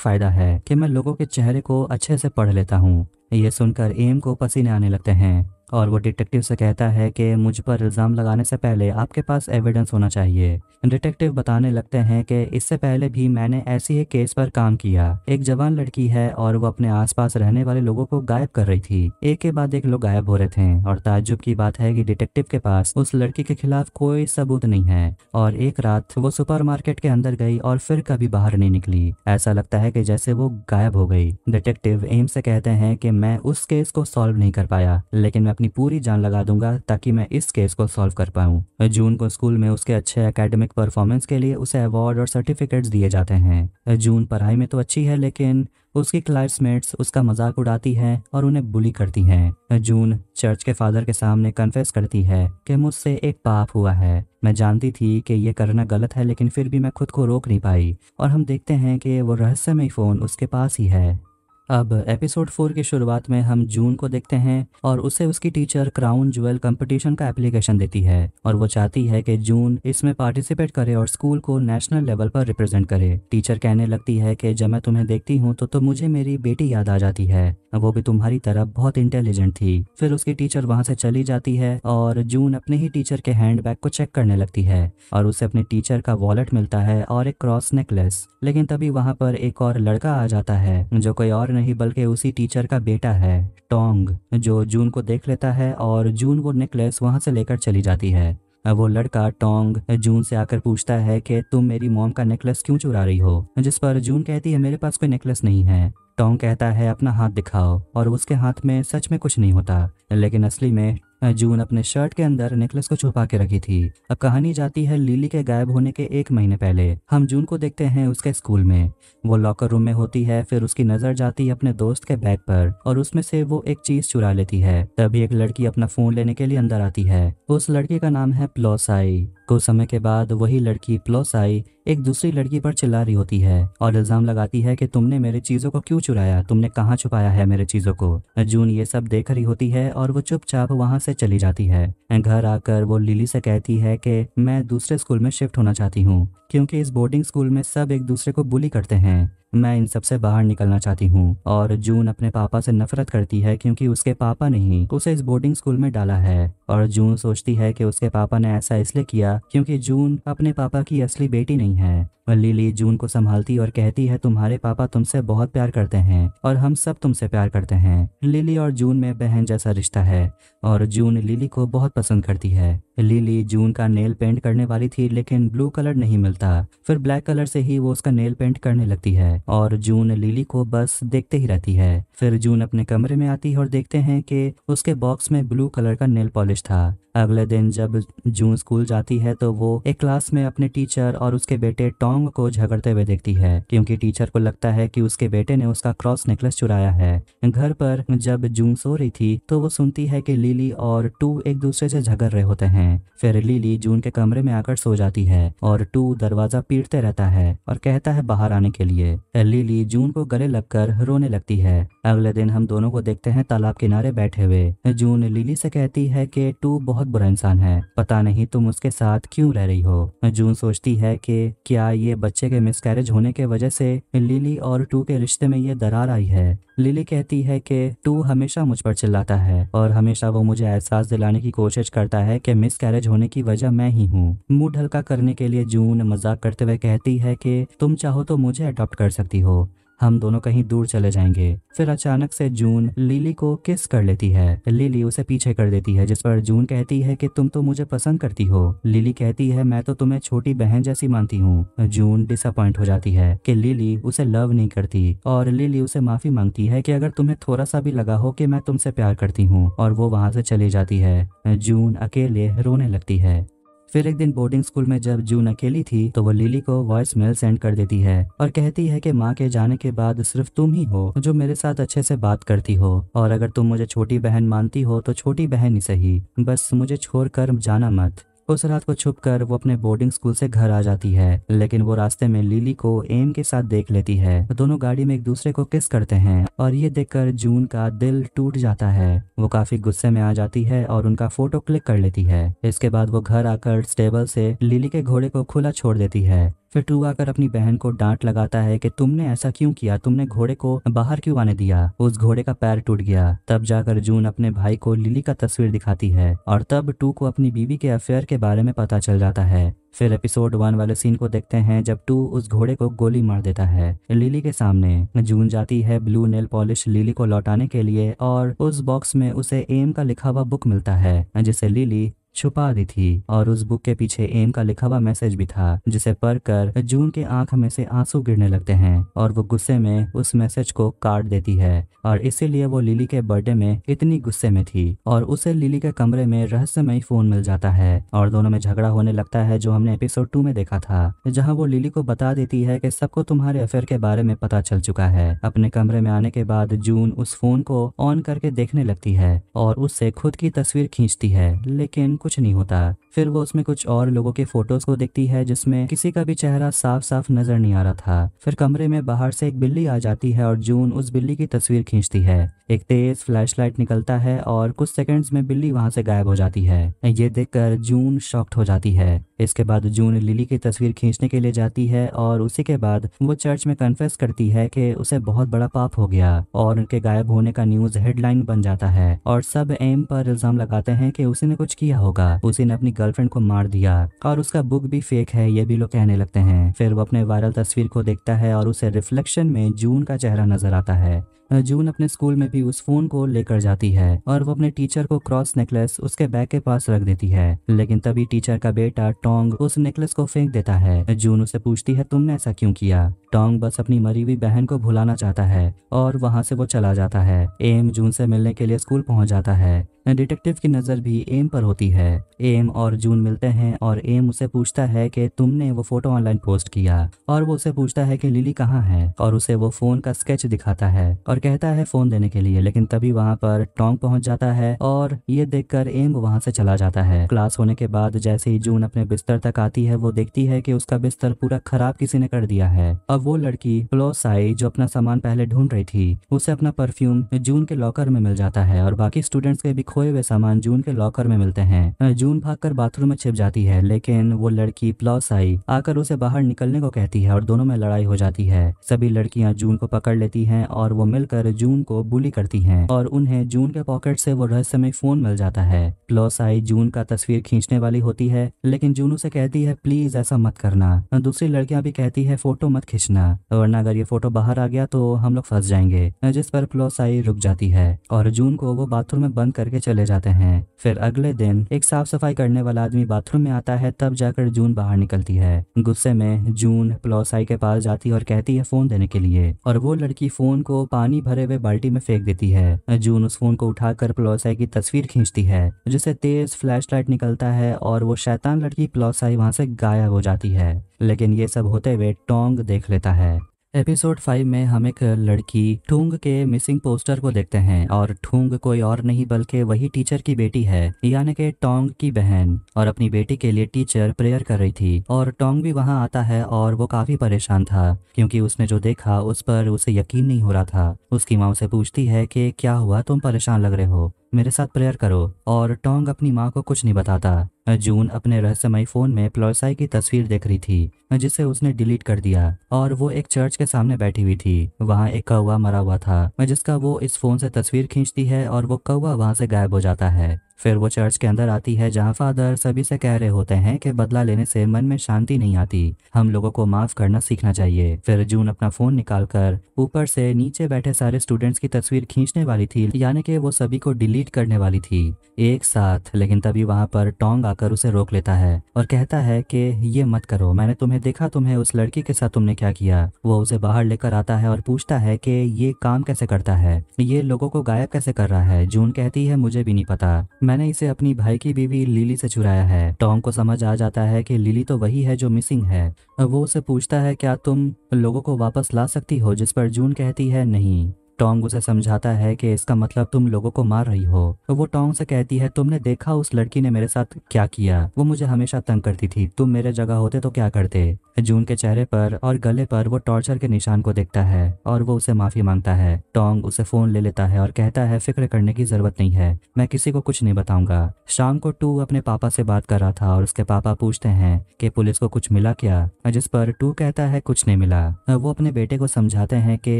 फायदा है कि मैं लोगों के चेहरे को अच्छे से पढ़ लेता हूँ। ये सुनकर एम को पसीने आने लगते हैं और वो डिटेक्टिव से कहता है कि मुझ पर इल्ज़ाम लगाने से पहले आपके पास एविडेंस होना चाहिए। डिटेक्टिव बताने लगते हैं कि इससे पहले भी मैंने ऐसी ही केस पर काम किया। एक जवान लड़की है और वो अपने आसपास रहने वाले लोगों को गायब कर रही थी। एक के बाद एक लोग गायब हो रहे थे और ताज्जुब की बात है कि डिटेक्टिव के पास उस लड़की के खिलाफ कोई सबूत नहीं है और एक रात वो सुपरमार्केट के अंदर गई और फिर कभी बाहर नहीं निकली। ऐसा लगता है कि जैसे वो गायब हो गई। डिटेक्टिव एम से कहते हैं कि मैं उस केस को सॉल्व नहीं कर पाया, लेकिन मैं अपनी पूरी जान लगा दूंगा ताकि मैं इस केस को सॉल्व कर पाऊं। जून को स्कूल में उसके अच्छे एकेडमिक परफॉर्मेंस के लिए उसे अवार्ड और सर्टिफिकेट्स दिए जाते हैं। जून पढ़ाई में तो अच्छी है, लेकिन उसकी क्लासमेट्स उसका मजाक उड़ाती हैं और उन्हें बुली करती हैं। जून चर्च के फादर के सामने कन्फेस करती है कि मुझसे एक पाप हुआ है। मैं जानती थी कि ये करना गलत है, लेकिन फिर भी मैं खुद को रोक नहीं पाई। और हम देखते हैं कि वो रहस्यमय फ़ोन उसके पास ही है। अब एपिसोड 4 की शुरुआत में हम जून को देखते हैं और उसे उसकी टीचर क्राउन ज्वेल कंपटीशन का एप्लीकेशन देती है और वो चाहती है कि जून इसमें पार्टिसिपेट करे और स्कूल को नेशनल लेवल पर रिप्रेजेंट करे। टीचर कहने लगती है कि जब मैं तुम्हें देखती हूँ तो मुझे मेरी बेटी याद आ जाती है, वो भी तुम्हारी तरह बहुत इंटेलिजेंट थी। फिर उसकी टीचर वहाँ से चली जाती है और जून अपने ही टीचर के हैंडबैग को चेक करने लगती है और उसे अपने टीचर का वॉलेट मिलता है और एक क्रॉस नेकलेस। लेकिन तभी वहाँ पर एक और लड़का आ जाता है जो कोई और नहीं बल्कि उसी टीचर का बेटा है, टोंग, जो जून को देख लेता है और जून वो नेकलेस वहां से लेकर चली जाती है। वो लड़का टोंग जून से आकर पूछता है कि तुम मेरी मॉम का नेकलेस क्यों चुरा रही हो, जिस पर जून कहती है मेरे पास कोई नेकलेस नहीं है। टोंग कहता है अपना हाथ दिखाओ और उसके हाथ में सच में कुछ नहीं होता, लेकिन असली में जून अपने शर्ट के अंदर नेकलेस को छुपा के रखी थी। अब कहानी जाती है लिली के गायब होने के 1 महीने पहले। हम जून को देखते हैं उसके स्कूल में, वो लॉकर रूम में होती है। फिर उसकी नजर जाती है अपने दोस्त के बैग पर और उसमें से वो एक चीज चुरा लेती है। तभी एक लड़की अपना फोन लेने के लिए अंदर आती है। उस लड़की का नाम है प्लोसाई। कुछ समय के बाद वही लड़की प्लोस आई एक दूसरी लड़की पर चिल्ला रही होती है और इल्जाम लगाती है कि तुमने मेरे चीजों को क्यों चुराया, तुमने कहाँ छुपाया है मेरे चीजों को। जून ये सब देख रही होती है और वो चुपचाप वहां से चली जाती है। घर आकर वो लिली से कहती है कि मैं दूसरे स्कूल में शिफ्ट होना चाहती हूँ क्योंकि इस बोर्डिंग स्कूल में सब एक दूसरे को बुली करते हैं। मैं इन सब से बाहर निकलना चाहती हूँ। और जून अपने पापा से नफरत करती है क्योंकि उसके पापा ने ही उसे इस बोर्डिंग स्कूल में डाला है। और जून सोचती है कि उसके पापा ने ऐसा इसलिए किया क्योंकि जून अपने पापा की असली बेटी नहीं है। लिली जून को संभालती और कहती है तुम्हारे पापा तुमसे बहुत प्यार करते हैं और हम सब तुमसे प्यार करते हैं। लिली और जून में बहन जैसा रिश्ता है और जून लिली को बहुत पसंद करती है। लिली जून का नेल पेंट करने वाली थी लेकिन ब्लू कलर नहीं मिलता, फिर ब्लैक कलर से ही वो उसका नेल पेंट करने लगती है और जून लिली को बस देखते ही रहती है। फिर जून अपने कमरे में आती है और देखते हैं कि उसके बॉक्स में ब्लू कलर का नेल पॉलिश था। अगले दिन जब जून स्कूल जाती है तो वो एक क्लास में अपने टीचर और उसके बेटे टॉन्ग को झगड़ते हुए देखती है क्योंकि टीचर को लगता है कि उसके बेटे ने उसका क्रॉस नेकलेस चुराया है। घर पर जब जून सो रही थी तो वो सुनती है कि लिली और टू एक दूसरे से झगड़ रहे होते हैं। फिर लिली जून के कमरे में आकर सो जाती है और टू दरवाजा पीटते रहता है और कहता है बाहर आने के लिए। लिली जून को गले लगकर रोने लगती है। अगले दिन हम दोनों को देखते हैं तालाब किनारे बैठे हुए। जून लिली से कहती है कि टू बहुत बुरा इंसान है, पता नहीं तुम उसके साथ क्यों रह रही हो। जून सोचती है कि क्या ये बच्चे के मिसकैरेज होने के वजह से लिली और टू के रिश्ते में ये दरार आई है। लिली कहती है कि टू हमेशा मुझ पर चिल्लाता है और हमेशा वो मुझे एहसास दिलाने की कोशिश करता है कि मिसकैरेज होने की वजह मैं ही हूँ। मूड हल्का करने के लिए जून मजाक करते हुए कहती है कि तुम चाहो तो मुझे अडॉप्ट कर सकती हो, हम दोनों कहीं दूर चले जाएंगे। फिर अचानक से जून लिली को किस कर लेती है। लिली उसे पीछे कर देती है जिस पर जून कहती है कि तुम तो मुझे पसंद करती हो। लिली कहती है मैं तो तुम्हें छोटी बहन जैसी मानती हूँ। जून डिसअपॉइंट हो जाती है कि लिली उसे लव नहीं करती और लिली उसे माफी मांगती है कि अगर तुम्हें थोड़ा सा भी लगा हो कि मैं तुमसे प्यार करती हूँ, और वो वहां से चली जाती है। जून अकेले रोने लगती है। फिर एक दिन बोर्डिंग स्कूल में जब जून अकेली थी तो वो लिली को वॉइस मेल सेंड कर देती है और कहती है कि माँ के जाने के बाद सिर्फ तुम ही हो जो मेरे साथ अच्छे से बात करती हो, और अगर तुम मुझे छोटी बहन मानती हो तो छोटी बहन ही सही, बस मुझे छोड़कर जाना मत। उस रात को छुपकर वो अपने बोर्डिंग स्कूल से घर आ जाती है, लेकिन वो रास्ते में लिली को एम के साथ देख लेती है। दोनों गाड़ी में एक दूसरे को किस करते हैं और ये देखकर जून का दिल टूट जाता है। वो काफी गुस्से में आ जाती है और उनका फोटो क्लिक कर लेती है। इसके बाद वो घर आकर स्टेबल से लिली के घोड़े को खुला छोड़ देती है। फिर टू आकर अपनी बहन को डांट लगाता है कि तुमने ऐसा क्यों किया, तुमने घोड़े को बाहर क्यों आने दिया, उस घोड़े का पैर टूट गया। तब जाकर जून अपने भाई को लिली का तस्वीर दिखाती है और तब टू को अपनी बीवी के अफेयर के बारे में पता चल जाता है। फिर एपिसोड 1 वाले सीन को देखते हैं जब टू उस घोड़े को गोली मार देता है लिली के सामने। जून जाती है ब्लू नेल पॉलिश लिली को लौटाने के लिए और उस बॉक्स में उसे एम का लिखा हुआ बुक मिलता है जिसे लिली छुपा दी थी, और उस बुक के पीछे एम का लिखा हुआ मैसेज भी था जिसे पढ़कर जून के आंख में से आंसू गिरने लगते हैं और वो गुस्से में उस मैसेज को काट देती है। और इसीलिए वो लिली के बर्थडे में इतनी गुस्से में थी और उसे लिली के कमरे में रहस्यमयी फोन मिल जाता है और दोनों में झगड़ा होने लगता है जो हमने एपिसोड 2 में देखा था, जहाँ वो लिली को बता देती है कि सबको तुम्हारे अफेयर के बारे में पता चल चुका है। अपने कमरे में आने के बाद जून उस फोन को ऑन करके देखने लगती है और उससे खुद की तस्वीर खींचती है, लेकिन कुछ नहीं होता। फिर वो उसमें कुछ और लोगों के फोटोज को देखती है जिसमें किसी का भी चेहरा साफ साफ नजर नहीं आ रहा था। फिर कमरे में बाहर से एक बिल्ली आ जाती है और जून उस बिल्ली की तस्वीर खींचती है। एक तेज फ्लैशलाइट निकलता है और कुछ सेकंड्स में बिल्ली वहां से गायब हो जाती है। ये देखकर जून शॉक्ड हो जाती है। इसके बाद जून लिली की तस्वीर खींचने के लिए जाती है और उसी के बाद वो चर्च में कन्फेस करती है कि उसे बहुत बड़ा पाप हो गया और उनके गायब होने का न्यूज हेडलाइन बन जाता है और सब एम पर इल्जाम लगाते हैं कि उसी ने कुछ किया होगा, उसी ने अपनी गर्लफ्रेंड को मार दिया और उसका बुक भी फेक है, ये भी लोग कहने लगते हैं। फिर वो अपने वायरल तस्वीर को देखता है और उसे रिफ्लेक्शन में जून का चेहरा नजर आता है। जून अपने स्कूल में भी उस फोन को लेकर जाती है और वो अपने टीचर को क्रॉस नेकलेस उसके बैग के पास रख देती है, लेकिन तभी टीचर का बेटा टोंग उस नेकलेस को फेंक देता है। जून उसे पूछती है तुमने ऐसा क्यों किया। टोंग बस अपनी मरी हुई बहन को भुलाना चाहता है और वहां से वो चला जाता है। एम जून से मिलने के लिए स्कूल पहुंच जाता है। डिटेक्टिव की नजर भी एम पर होती है। एम और जून मिलते हैं और एम उसे पूछता है कि तुमने वो फोटो ऑनलाइन पोस्ट किया, और वो उसे पूछता है कि लिली कहाँ है और उसे वो फोन का स्केच दिखाता है और कहता है फोन देने के लिए, लेकिन तभी वहाँ पर टोंग पहुंच जाता है और ये देखकर एम वहाँ से चला जाता है। क्लास होने के बाद जैसे ही जून अपने बिस्तर तक आती है वो देखती है कि उसका बिस्तर पूरा खराब किसी ने कर दिया है। अब वो लड़की प्लोसाई जो अपना सामान पहले ढूंढ रही थी, उसे अपना परफ्यूम जून के लॉकर में मिल जाता है और बाकी स्टूडेंट्स के भी खोए हुए सामान जून के लॉकर में मिलते हैं। जून भागकर बाथरूम में छिप जाती है, लेकिन वो लड़की प्लोसाई आकर उसे बाहर निकलने को कहती है और दोनों में लड़ाई हो जाती है। सभी लड़कियां जून को पकड़ लेती हैं और वो मिलकर जून को बुली करती हैं और उन्हें जून के पॉकेट से वो रहस्यमय फोन मिल जाता है। प्लोसाई जून का तस्वीर खींचने वाली होती है, लेकिन जून उसे कहती है प्लीज ऐसा मत करना। दूसरी लड़कियां भी कहती है फोटो मत खींचना, वरना अगर ये फोटो बाहर आ गया तो हम लोग फंस जाएंगे। जिस पर प्लोसाई रुक जाती है और जून को वो बाथरूम में बंद करके चले जाते हैं। फिर अगले दिन एक साफ सफाई करने वाला आदमी बाथरूम में आता है, तब जाकर जून बाहर निकलती है। गुस्से में जून प्लोसाई के पास जाती है और कहती है फोन देने के लिए, और वो लड़की फोन को पानी भरे हुए बाल्टी में फेंक देती है। जून उस फोन को उठाकर प्लोसाई की तस्वीर खींचती है, जिससे तेज फ्लैशलाइट निकलता है और वो शैतान लड़की प्लोसाई वहां से गायब हो जाती है। लेकिन ये सब होते हुए टोंग देख लेता है। एपिसोड 5 में हम एक लड़की ठुंग के मिसिंग पोस्टर को देखते हैं और ठुंग कोई और नहीं बल्कि वही टीचर की बेटी है, यानी कि टोंग की बहन, और अपनी बेटी के लिए टीचर प्रेयर कर रही थी। और टोंग भी वहां आता है और वो काफी परेशान था क्योंकि उसने जो देखा उस पर उसे यकीन नहीं हो रहा था। उसकी माँ उसे पूछती है कि क्या हुआ, तुम परेशान लग रहे हो, मेरे साथ प्रेयर करो। और टोंग अपनी माँ को कुछ नहीं बताता। जून अपने रहस्यमय फोन में प्लोसाई की तस्वीर देख रही थी, जिसे उसने डिलीट कर दिया, और वो एक चर्च के सामने बैठी हुई थी। वहाँ एक कौवा मरा हुआ था, जिसका वो इस फोन से तस्वीर खींचती है और वो कौवा वहाँ से गायब हो जाता है। फिर वो चर्च के अंदर आती है, जहाँ फादर सभी से कह रहे होते हैं कि बदला लेने से मन में शांति नहीं आती, हम लोगों को माफ करना सीखना चाहिए। फिर जून अपना फोन निकालकर ऊपर से नीचे बैठे सारे स्टूडेंट्स की तस्वीर खींचने वाली थी, यानी कि वो सभी को डिलीट करने वाली थी एक साथ। लेकिन तभी वहाँ पर टोंग आकर उसे रोक लेता है और कहता है कि ये मत करो, मैंने तुम्हें देखा, तुम्हें उस लड़की के साथ तुमने क्या किया। वो उसे बाहर लेकर आता है और पूछता है कि ये काम कैसे करता है, ये लोगों को गायब कैसे कर रहा है। जून कहती है मुझे भी नहीं पता, मैंने इसे अपनी भाई की बीवी लिली से चुराया है। टॉम को समझ आ जाता है कि लिली तो वही है जो मिसिंग है। वो उसे पूछता है क्या तुम लोगों को वापस ला सकती हो, जिस पर जून कहती है नहीं। टोंग उसे समझाता है कि इसका मतलब तुम लोगों को मार रही हो। तो वो टोंग से कहती है तुमने देखा उस लड़की ने मेरे साथ क्या किया, वो मुझे हमेशा तंग करती थी, तुम मेरे जगह होते तो क्या करते। जून के चेहरे पर और गले पर वो टॉर्चर के निशान को देखता है और वो उसे माफी मांगता है। टोंग उसे फोन ले लेता है और कहता है फिक्र करने की जरूरत नहीं है, मैं किसी को कुछ नहीं बताऊंगा। शाम को टू अपने पापा से बात कर रहा था और उसके पापा पूछते हैं कि पुलिस को कुछ मिला क्या, जिस पर टू कहता है कुछ नहीं मिला। वो अपने बेटे को समझाते हैं कि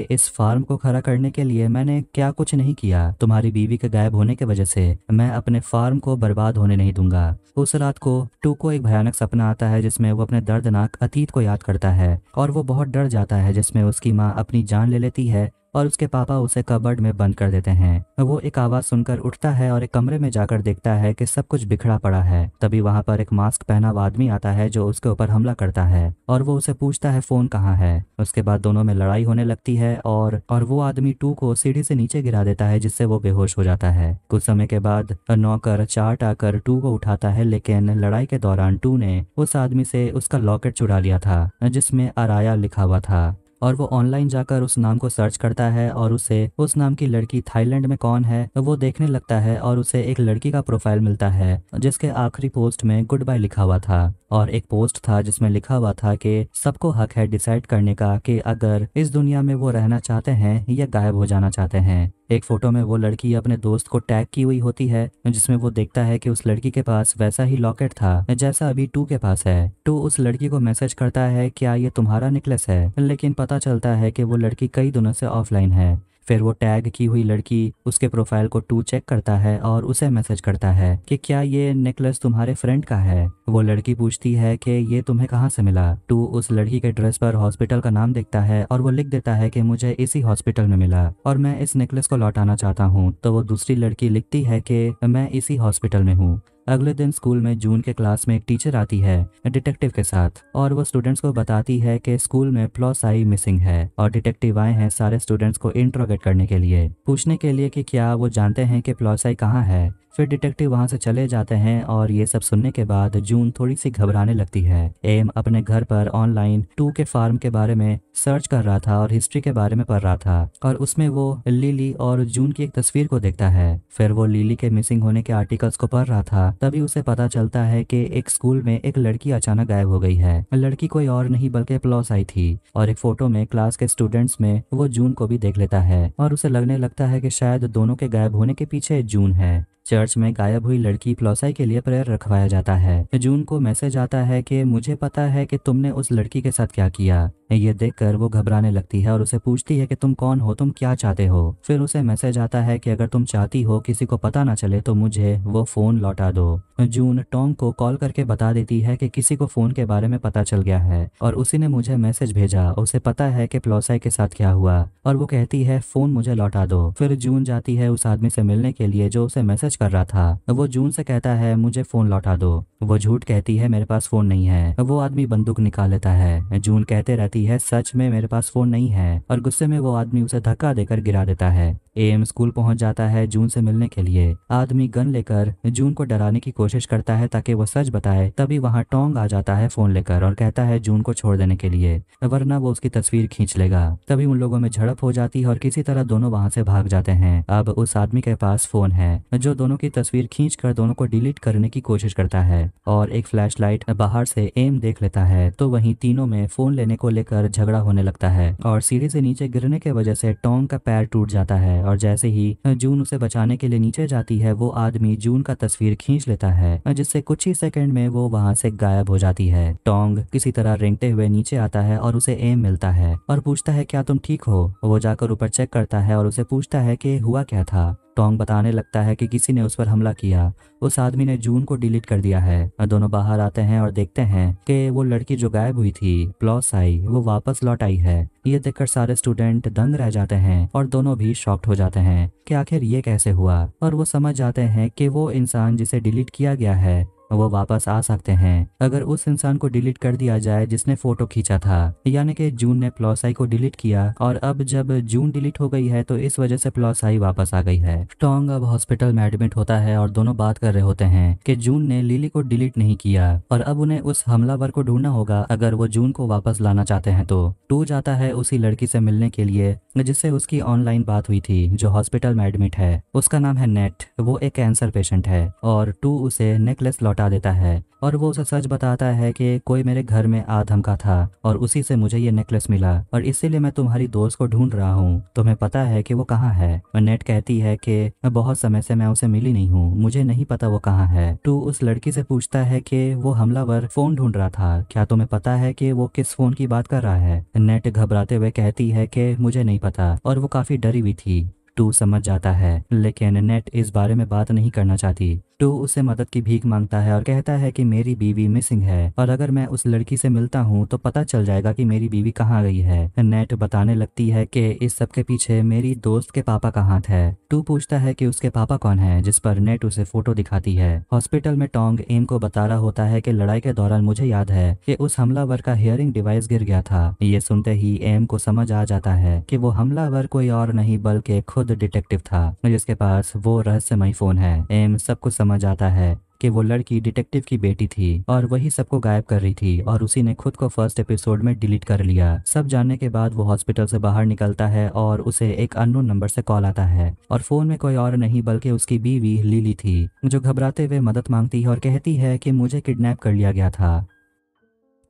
इस फार्म को खड़ा करने के लिए मैंने क्या कुछ नहीं किया, तुम्हारी बीवी के गायब होने की वजह से मैं अपने फार्म को बर्बाद होने नहीं दूंगा। उस रात को टू को एक भयानक सपना आता है जिसमें वो अपने दर्दनाक अतीत को याद करता है और वो बहुत डर जाता है, जिसमें उसकी माँ अपनी जान ले लेती है और उसके पापा उसे कबर्ड में बंद कर देते हैं। वो एक आवाज सुनकर उठता है और एक कमरे में जाकर देखता है कि सब कुछ बिखरा पड़ा है। तभी वहां पर एक मास्क पहना हुआ आदमी आता है जो उसके ऊपर हमला करता है और वो उसे पूछता है फोन कहाँ है। उसके बाद दोनों में लड़ाई होने लगती है और वो आदमी टू को सीढ़ी से नीचे गिरा देता है, जिससे वो बेहोश हो जाता है। कुछ समय के बाद नौकर चार्ट आकर टू को उठाता है, लेकिन लड़ाई के दौरान टू ने उस आदमी से उसका लॉकेट चुरा लिया था जिसमें अराया लिखा हुआ था। और वो ऑनलाइन जाकर उस नाम को सर्च करता है और उसे उस नाम की लड़की थाईलैंड में कौन है वो देखने लगता है और उसे एक लड़की का प्रोफाइल मिलता है जिसके आखिरी पोस्ट में गुड बाय लिखा हुआ था और एक पोस्ट था जिसमें लिखा हुआ था कि सबको हक है डिसाइड करने का कि अगर इस दुनिया में वो रहना चाहते हैं या गायब हो जाना चाहते हैं। एक फोटो में वो लड़की अपने दोस्त को टैग की हुई होती है जिसमें वो देखता है कि उस लड़की के पास वैसा ही लॉकेट था जैसा अभी टू के पास है। टू उस लड़की को मैसेज करता है क्या ये तुम्हारा नेकलेस है, लेकिन पता चलता है कि वो लड़की कई दिनों से ऑफलाइन है। फिर वो टैग की हुई लड़की उसके प्रोफाइल को टू चेक करता है और उसे मैसेज करता है कि क्या ये नेकलेस तुम्हारे फ्रेंड का है। वो लड़की पूछती है कि ये तुम्हें कहाँ से मिला। टू उस लड़की के ड्रेस पर हॉस्पिटल का नाम देखता है और वो लिख देता है कि मुझे इसी हॉस्पिटल में मिला और मैं इस नेकलेस को लौटाना चाहता हूँ। तो वो दूसरी लड़की लिखती है कि मैं इसी हॉस्पिटल में हूँ। अगले दिन स्कूल में जून के क्लास में एक टीचर आती है डिटेक्टिव के साथ और वो स्टूडेंट्स को बताती है कि स्कूल में प्लोसाई मिसिंग है और डिटेक्टिव आए हैं सारे स्टूडेंट्स को इंट्रोगेट करने के लिए, पूछने के लिए कि क्या वो जानते हैं कि प्लोसाई कहाँ है। फिर डिटेक्टिव वहां से चले जाते हैं और ये सब सुनने के बाद जून थोड़ी सी घबराने लगती है। एम अपने घर पर ऑनलाइन टू के फार्म के बारे में सर्च कर रहा था और हिस्ट्री के बारे में पढ़ रहा था और उसमें वो लिली और जून की एक तस्वीर को देखता है। फिर वो लिली के मिसिंग होने के आर्टिकल्स को पढ़ रहा था, तभी उसे पता चलता है कि एक स्कूल में एक लड़की अचानक गायब हो गई है। लड़की कोई और नहीं बल्कि प्लॉस आई थी और एक फोटो में क्लास के स्टूडेंट्स में वो जून को भी देख लेता है और उसे लगने लगता है कि शायद दोनों के गायब होने के पीछे जून है। चर्च में गायब हुई लड़की प्लॉसाई के लिए प्रेयर रखवाया जाता है। जून को मैसेज आता है कि मुझे पता है कि तुमने उस लड़की के साथ क्या किया। ये देखकर वो घबराने लगती है और उसे पूछती है कि तुम कौन हो, तुम क्या चाहते हो। फिर उसे मैसेज आता है कि अगर तुम चाहती हो किसी को पता ना चले तो मुझे वो फोन लौटा दो। जून टॉम को कॉल करके बता देती है कि किसी को फोन के बारे में पता चल गया है और उसी ने मुझे मैसेज भेजा। उसे पता है कि प्लॉसाई के साथ क्या हुआ और वो कहती है फोन मुझे लौटा दो। फिर जून जाती है उस आदमी से मिलने के लिए जो उसे मैसेज कर रहा था। वो जून से कहता है मुझे फोन लौटा दो। वो झूठ कहती है मेरे पास फोन नहीं है। वो आदमी बंदूक निकाल लेता है। जून कहते रहती है सच में मेरे पास फोन नहीं है और गुस्से में वो आदमी उसे धक्का देकर गिरा देता है। एम स्कूल पहुंच जाता है जून से मिलने के लिए। आदमी गन लेकर जून को डराने की कोशिश करता है ताकि वो सच बताए। तभी वहां टोंग आ जाता है फोन लेकर और कहता है जून को छोड़ देने के लिए, वरना वो उसकी तस्वीर खींच लेगा। तभी उन लोगों में झड़प हो जाती है और किसी तरह दोनों वहां से भाग जाते हैं। अब उस आदमी के पास फोन है जो दोनों की तस्वीर खींचकर दोनों को डिलीट करने की कोशिश करता है और एक फ्लैशलाइट बाहर से एम देख लेता है तो वहीं तीनों में फोन लेने को लेकर झगड़ा होने लगता है और सीढ़ी से नीचे गिरने की वजह से टोंग का पैर टूट जाता है और जैसे ही जून उसे बचाने के लिए नीचे जाती है वो आदमी जून का तस्वीर खींच लेता है जिससे कुछ ही सेकंड में वो वहां से गायब हो जाती है। टोंग किसी तरह रेंगते हुए नीचे आता है और उसे एम मिलता है और पूछता है क्या तुम ठीक हो। वो जाकर ऊपर चेक करता है और उसे पूछता है कि हुआ क्या था। टोंग बताने लगता है कि किसी ने उस पर हमला किया, उस आदमी ने जून को डिलीट कर दिया है। दोनों बाहर आते हैं और देखते हैं कि वो लड़की जो गायब हुई थी प्लॉसाई वो वापस लौट आई है। ये देखकर सारे स्टूडेंट दंग रह जाते हैं और दोनों भी शॉक्ड हो जाते हैं कि आखिर ये कैसे हुआ और वो समझ जाते हैं कि वो इंसान जिसे डिलीट किया गया है वो वापस आ सकते हैं अगर उस इंसान को डिलीट कर दिया जाए जिसने फोटो खींचा था। यानी कि जून ने प्लॉसाई को डिलीट किया और अब जब जून डिलीट हो गई है तो इस वजह से प्लॉसाई वापस आ गई है। टोंग अब हॉस्पिटल में एडमिट होता है और दोनों बात कर रहे होते हैं कि जून ने लिली को डिलीट नहीं किया और अब उन्हें उस हमलावर को ढूंढना होगा अगर वो जून को वापस लाना चाहते हैं। तो टू जाता है उसी लड़की से मिलने के लिए जिससे उसकी ऑनलाइन बात हुई थी जो हॉस्पिटल में एडमिट है। उसका नाम है नेट, वो एक कैंसर पेशेंट है और टू उसे नेकलेस लौटा देता है और वो उसे सच बताता है कि कोई मेरे घर में आ धमका था और उसी से मुझे ये नेकलेस मिला और इसीलिए मैं तुम्हारी दोस्त को ढूंढ रहा हूँ। तुम्हें पता है कि वो कहाँ है। नेट कहती है कि बहुत समय से मैं उसे मिली नहीं हूँ, मुझे नहीं पता वो कहाँ है। टू उस लड़की से पूछता है कि वो हमलावर फोन ढूंढ रहा था, क्या तुम्हें पता है कि वो किस फोन की बात कर रहा है। नेट घबराते हुए कहती है कि मुझे नहीं पता और वो काफी डरी हुई थी। टू समझ जाता है लेकिन नेट इस बारे में बात नहीं करना चाहती। टू उससे मदद की भीख मांगता है और कहता है कि मेरी बीवी मिसिंग है और अगर मैं उस लड़की से मिलता हूँ तो पता चल जाएगा कि मेरी बीवी कहाँ गई है। नेट बताने लगती है कि इस सब के पीछे मेरी दोस्त के पापा का हाथ है। टू पूछता है कि उसके पापा कौन है, जिस पर नेट उसे फोटो दिखाती है। हॉस्पिटल में टोंग एम को बता रहा होता है कि लड़ाई के दौरान मुझे याद है कि उस हमलावर का हियरिंग डिवाइस गिर गया था। ये सुनते ही एम को समझ आ जाता है कि वो हमलावर कोई और नहीं बल्कि खुद डिटेक्टिव था जिसके पास वो रहस्यमय फोन है। एम सब कुछ समझ आता है कि वो लड़की डिटेक्टिव की बेटी थी और वही सबको गायब कर रही थी और उसी ने खुद को फर्स्ट एपिसोड में डिलीट कर लिया। सब जानने के बाद वो हॉस्पिटल से बाहर निकलता है और उसे एक अननोन नंबर से कॉल आता है और फोन में कोई और नहीं बल्कि उसकी बीवी लिली थी जो घबराते हुए मदद मांगती है और कहती है कि मुझे किडनैप कर लिया गया था।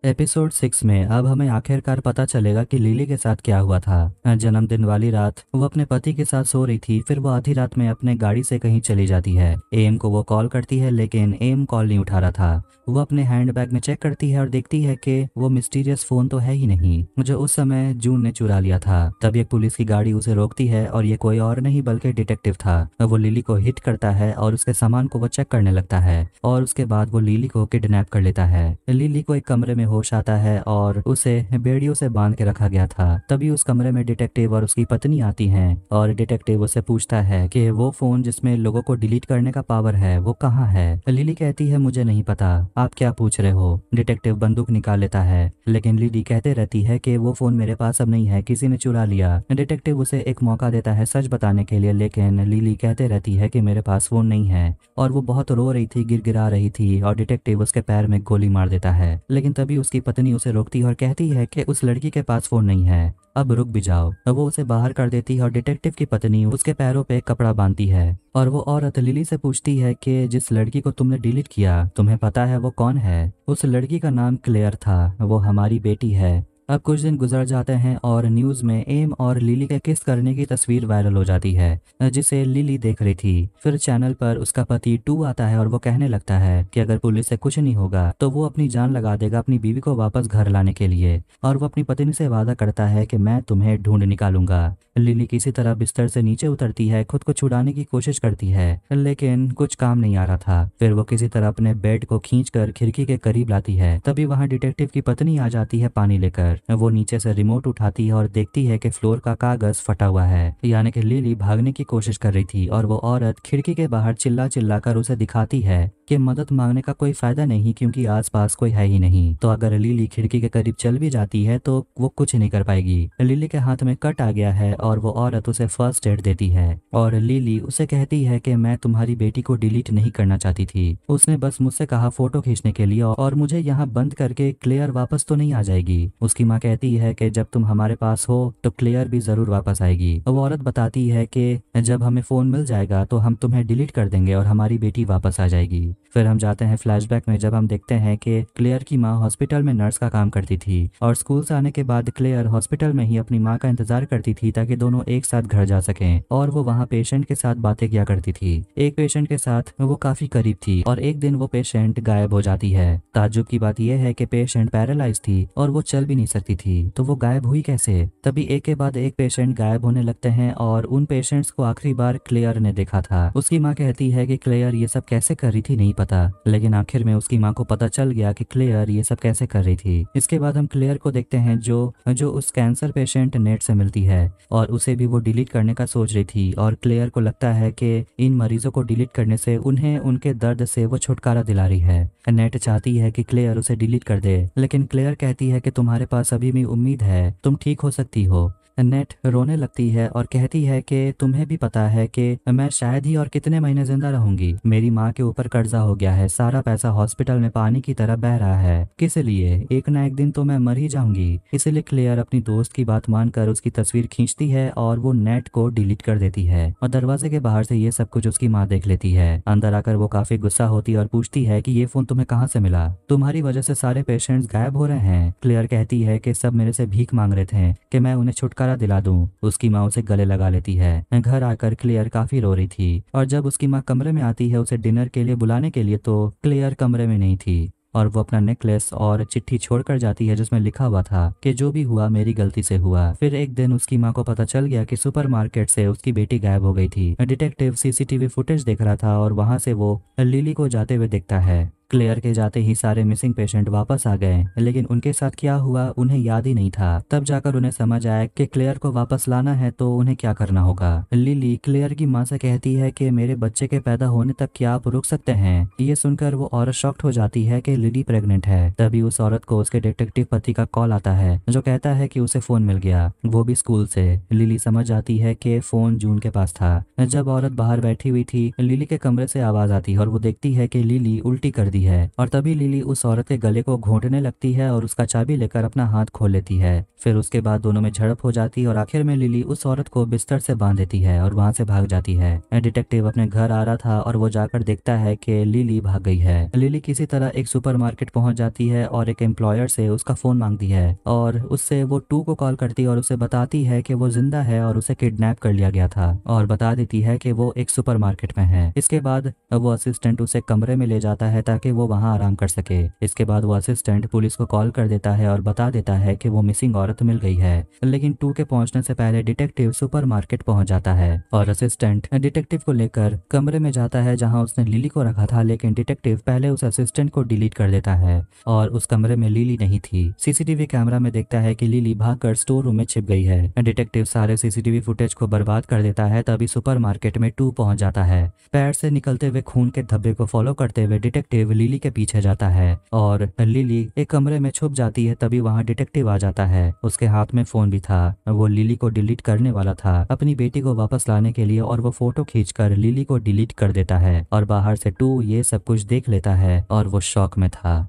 एपिसोड 6 में अब हमें आखिरकार पता चलेगा कि लिली के साथ क्या हुआ था। जन्मदिन वाली रात वो अपने पति के साथ सो रही थी, फिर वो आधी रात में अपने गाड़ी से कहीं चली जाती है। एम को वो कॉल करती है लेकिन एम कॉल नहीं उठा रहा था। वो अपने हैंडबैग में चेक करती है और देखती है कि वो मिस्टीरियस फोन तो है ही नहीं जो उस समय जून ने चुरा लिया था। तब एक पुलिस की गाड़ी उसे रोकती है और ये कोई और नहीं बल्कि डिटेक्टिव था। वो लिली को हिट करता है और उसके सामान को वो चेक करने लगता है और उसके बाद वो लिली को किडनैप कर लेता है। लिली को एक कमरे में होश आता है और उसे बेड़ियों से बांध के रखा गया था। तभी उस कमरे में डिटेक्टिव और उसकी पत्नी आती हैं और डिटेक्टिव उसे पूछता है कि वो फोन जिसमें लोगों को डिलीट करने का पावर है वो कहाँ है। लिली कहती है मुझे नहीं पता, आप क्या पूछ रहे हो। डिटेक्टिव बंदूक निकाल लेता है, लेकिन लिली कहते रहती है कि वो फोन मेरे पास अब नहीं है, किसी ने चुरा लिया। डिटेक्टिव उसे एक मौका देता है सच बताने के लिए, लेकिन लिली कहते रहती है कि मेरे पास फोन नहीं है और वो बहुत रो रही थी, गिड़गिड़ा रही थी और डिटेक्टिव उसके पैर में गोली मार देता है। लेकिन तभी उसकी पत्नी उसे रोकती है और कहती है कि उस लड़की के पास फोन नहीं है, अब रुक भी जाओ। वो उसे बाहर कर देती है और डिटेक्टिव की पत्नी उसके पैरों पे कपड़ा बांधती है और वो औरत लिली से पूछती है कि जिस लड़की को तुमने डिलीट किया तुम्हें पता है वो कौन है। उस लड़की का नाम क्लेयर था, वो हमारी बेटी है। अब कुछ दिन गुजर जाते हैं और न्यूज में एम और लिली के किस करने की तस्वीर वायरल हो जाती है, जिसे लिली देख रही थी। फिर चैनल पर उसका पति टू आता है और वो कहने लगता है कि अगर पुलिस से कुछ नहीं होगा तो वो अपनी जान लगा देगा अपनी बीवी को वापस घर लाने के लिए, और वो अपनी पत्नी से वादा करता है कि मैं तुम्हें ढूंढ निकालूंगा। लिली किसी तरह बिस्तर से नीचे उतरती है, खुद को छुड़ाने की कोशिश करती है, लेकिन कुछ काम नहीं आ रहा था। फिर वो किसी तरह अपने बेड को खींचकर खिड़की के करीब लाती है। तभी वहां डिटेक्टिव की पत्नी आ जाती है पानी लेकर। वो नीचे से रिमोट उठाती है और देखती है कि फ्लोर का कागज फटा हुआ है, यानी कि लिली भागने की कोशिश कर रही थी और वो औरत खिड़की के बाहर चिल्ला चिल्ला कर उसे दिखाती है कि मदद मांगने का कोई फायदा नहीं क्योंकि आसपास कोई है ही नहीं। तो अगर लिली खिड़की के करीब चल भी जाती है तो वो कुछ नहीं कर पाएगी। लिली के हाथ में कट आ गया है और वो औरत उसे फर्स्ट एड देती है और लिली उसे कहती है कि मैं तुम्हारी बेटी को डिलीट नहीं करना चाहती थी, उसने बस मुझसे कहा फोटो खींचने के लिए और मुझे यहाँ बंद करके क्लेयर वापस तो नहीं आ जाएगी। उसकी माँ कहती है कि जब तुम हमारे पास हो तो क्लेयर भी जरूर वापस आएगी। वो औरत बताती है कि जब हमें फोन मिल जाएगा तो हम तुम्हें डिलीट कर देंगे और हमारी बेटी वापस आ जाएगी। फिर हम जाते हैं फ्लैशबैक में, जब हम देखते हैं कि क्लेयर की माँ हॉस्पिटल में नर्स का काम करती थी और स्कूल से आने के बाद क्लेयर हॉस्पिटल में ही अपनी माँ का इंतजार करती थी ताकि दोनों एक साथ घर जा सकें, और वो वहाँ पेशेंट के साथ बातें किया करती थी। एक पेशेंट के साथ वो काफी करीब थी और एक दिन वो पेशेंट गायब हो जाती है। ताज्जुब की बात यह है कि पेशेंट पैरालाइज थी और वो चल भी नहीं सकती थी, तो वो गायब हुई कैसे। तभी एक के बाद एक पेशेंट गायब होने लगते हैं और उन पेशेंट्स को आखिरी बार क्लेयर ने देखा था। उसकी माँ कहती है कि क्लेयर ये सब कैसे कर रही थी नहीं पता, लेकिन आखिर में उसकी माँ को पता चल गया कि क्लेयर ये सब कैसे कर रही थी। इसके बाद हम क्लेयर को देखते हैं जो उस कैंसर पेशेंट नेट से मिलती है और उसे भी वो डिलीट करने का सोच रही थी, और क्लेयर को लगता है कि इन मरीजों को डिलीट करने से उन्हें उनके दर्द से वो छुटकारा दिला रही है। नेट चाहती है कि क्लेयर उसे डिलीट कर दे, लेकिन क्लेयर कहती है कि तुम्हारे पास अभी भी उम्मीद है, तुम ठीक हो सकती हो। नेट रोने लगती है और कहती है कि तुम्हें भी पता है कि मैं शायद ही और कितने महीने जिंदा रहूंगी, मेरी माँ के ऊपर कर्जा हो गया है, सारा पैसा हॉस्पिटल में पानी की तरह बह रहा है, किस लिए, एक ना एक दिन तो मैं मर ही जाऊंगी। इसलिए क्लेयर अपनी दोस्त की बात मानकर उसकी तस्वीर खींचती है और वो नेट को डिलीट कर देती है, और दरवाजे के बाहर से ये सब कुछ उसकी माँ देख लेती है। अंदर आकर वो काफी गुस्सा होती और पूछती है कि ये फोन तुम्हें कहाँ से मिला, तुम्हारी वजह से सारे पेशेंट्स गायब हो रहे हैं। क्लेयर कहती है कि सब मेरे से भीख मांग रहे थे कि मैं उन्हें छुटकारा दिला दूं। उसकी माँ उसे गले लगा लेती है। घर आकर क्लेयर काफी रो रही थी और जब उसकी माँ कमरे में आती है उसे डिनर के लिए बुलाने के लिए, तो क्लेयर कमरे में नहीं थी और वो अपना नेकलेस और चिट्ठी छोड़कर जाती है जिसमें लिखा हुआ था कि जो भी हुआ मेरी गलती से हुआ। फिर एक दिन उसकी माँ को पता चल गया कि सुपरमार्केट से उसकी बेटी गायब हो गई थी। डिटेक्टिव सीसीटीवी फुटेज देख रहा था और वहां से वो लिली को जाते हुए देखता है। क्लेयर के जाते ही सारे मिसिंग पेशेंट वापस आ गए, लेकिन उनके साथ क्या हुआ उन्हें याद ही नहीं था। तब जाकर उन्हें समझ आया कि क्लेयर को वापस लाना है तो उन्हें क्या करना होगा। लिली क्लेयर की माँ से कहती है कि मेरे बच्चे के पैदा होने तक क्या आप रुक सकते हैं। ये सुनकर वो औरत शॉक्ड हो जाती है कि लिली प्रेग्नेंट है। तभी उस औरत को उसके डिटेक्टिव पति का कॉल आता है जो कहता है कि उसे फोन मिल गया, वो भी स्कूल से। लिली समझ जाती है कि फोन जून के पास था। जब औरत बाहर बैठी हुई थी, लिली के कमरे से आवाज आती है और वो देखती है कि लिली उल्टी कर दी है, और तभी लिली उस औरत के गले को घोंटने लगती है और उसका चाबी लेकर अपना हाथ खोल लेती है। फिर उसके बाद दोनों में झड़प हो जाती है और आखिर में लिली उस औरत को बिस्तर से बांध देती है और वहां से भाग जाती है। डिटेक्टिव अपने घर आ रहा था और वो जाकर देखता है कि लिली भाग गई है। लिली किसी तरह एक सुपरमार्केट पहुंच जाती है और एक एम्प्लॉयर से उसका फोन मांगती है और उससे वो टू को कॉल करती है और उसे बताती है कि वो जिंदा है और उसे किडनैप कर लिया गया था, और बता देती है कि वो एक सुपरमार्केट में है। इसके बाद वो असिस्टेंट उसे कमरे में ले जाता है ताकि ताकि वो वहाँ आराम कर सके। इसके बाद वो असिस्टेंट पुलिस को कॉल कर देता है और बता देता है कि वो मिसिंग औरत मिल गई है। लेकिन टू के पहुंचने से पहले डिटेक्टिव सुपरमार्केट पहुंच जाता है और असिस्टेंट डिटेक्टिव को लेकर कमरे में जाता है जहां उसने लिली को रखा था, लेकिन डिटेक्टिव पहले उस असिस्टेंट को डिलीट कर देता है और उस कमरे में लिली नहीं थी। सीसीटीवी कैमरा में देखता है कि लिली भागकर स्टोर रूम में छिप गई है। डिटेक्टिव सारे सीसीटीवी फुटेज को बर्बाद कर देता है। तभी सुपरमार्केट में टू पहुंच जाता है। पैर से निकलते हुए खून के धब्बे को फॉलो करते हुए डिटेक्टिव लिली के पीछे जाता है और लिली एक कमरे में छुप जाती है। तभी वहां डिटेक्टिव आ जाता है। उसके हाथ में फोन भी था। वो लिली को डिलीट करने वाला था अपनी बेटी को वापस लाने के लिए और वो फोटो खींचकर लिली को डिलीट कर देता है और बाहर से टू ये सब कुछ देख लेता है और वो शॉक में था।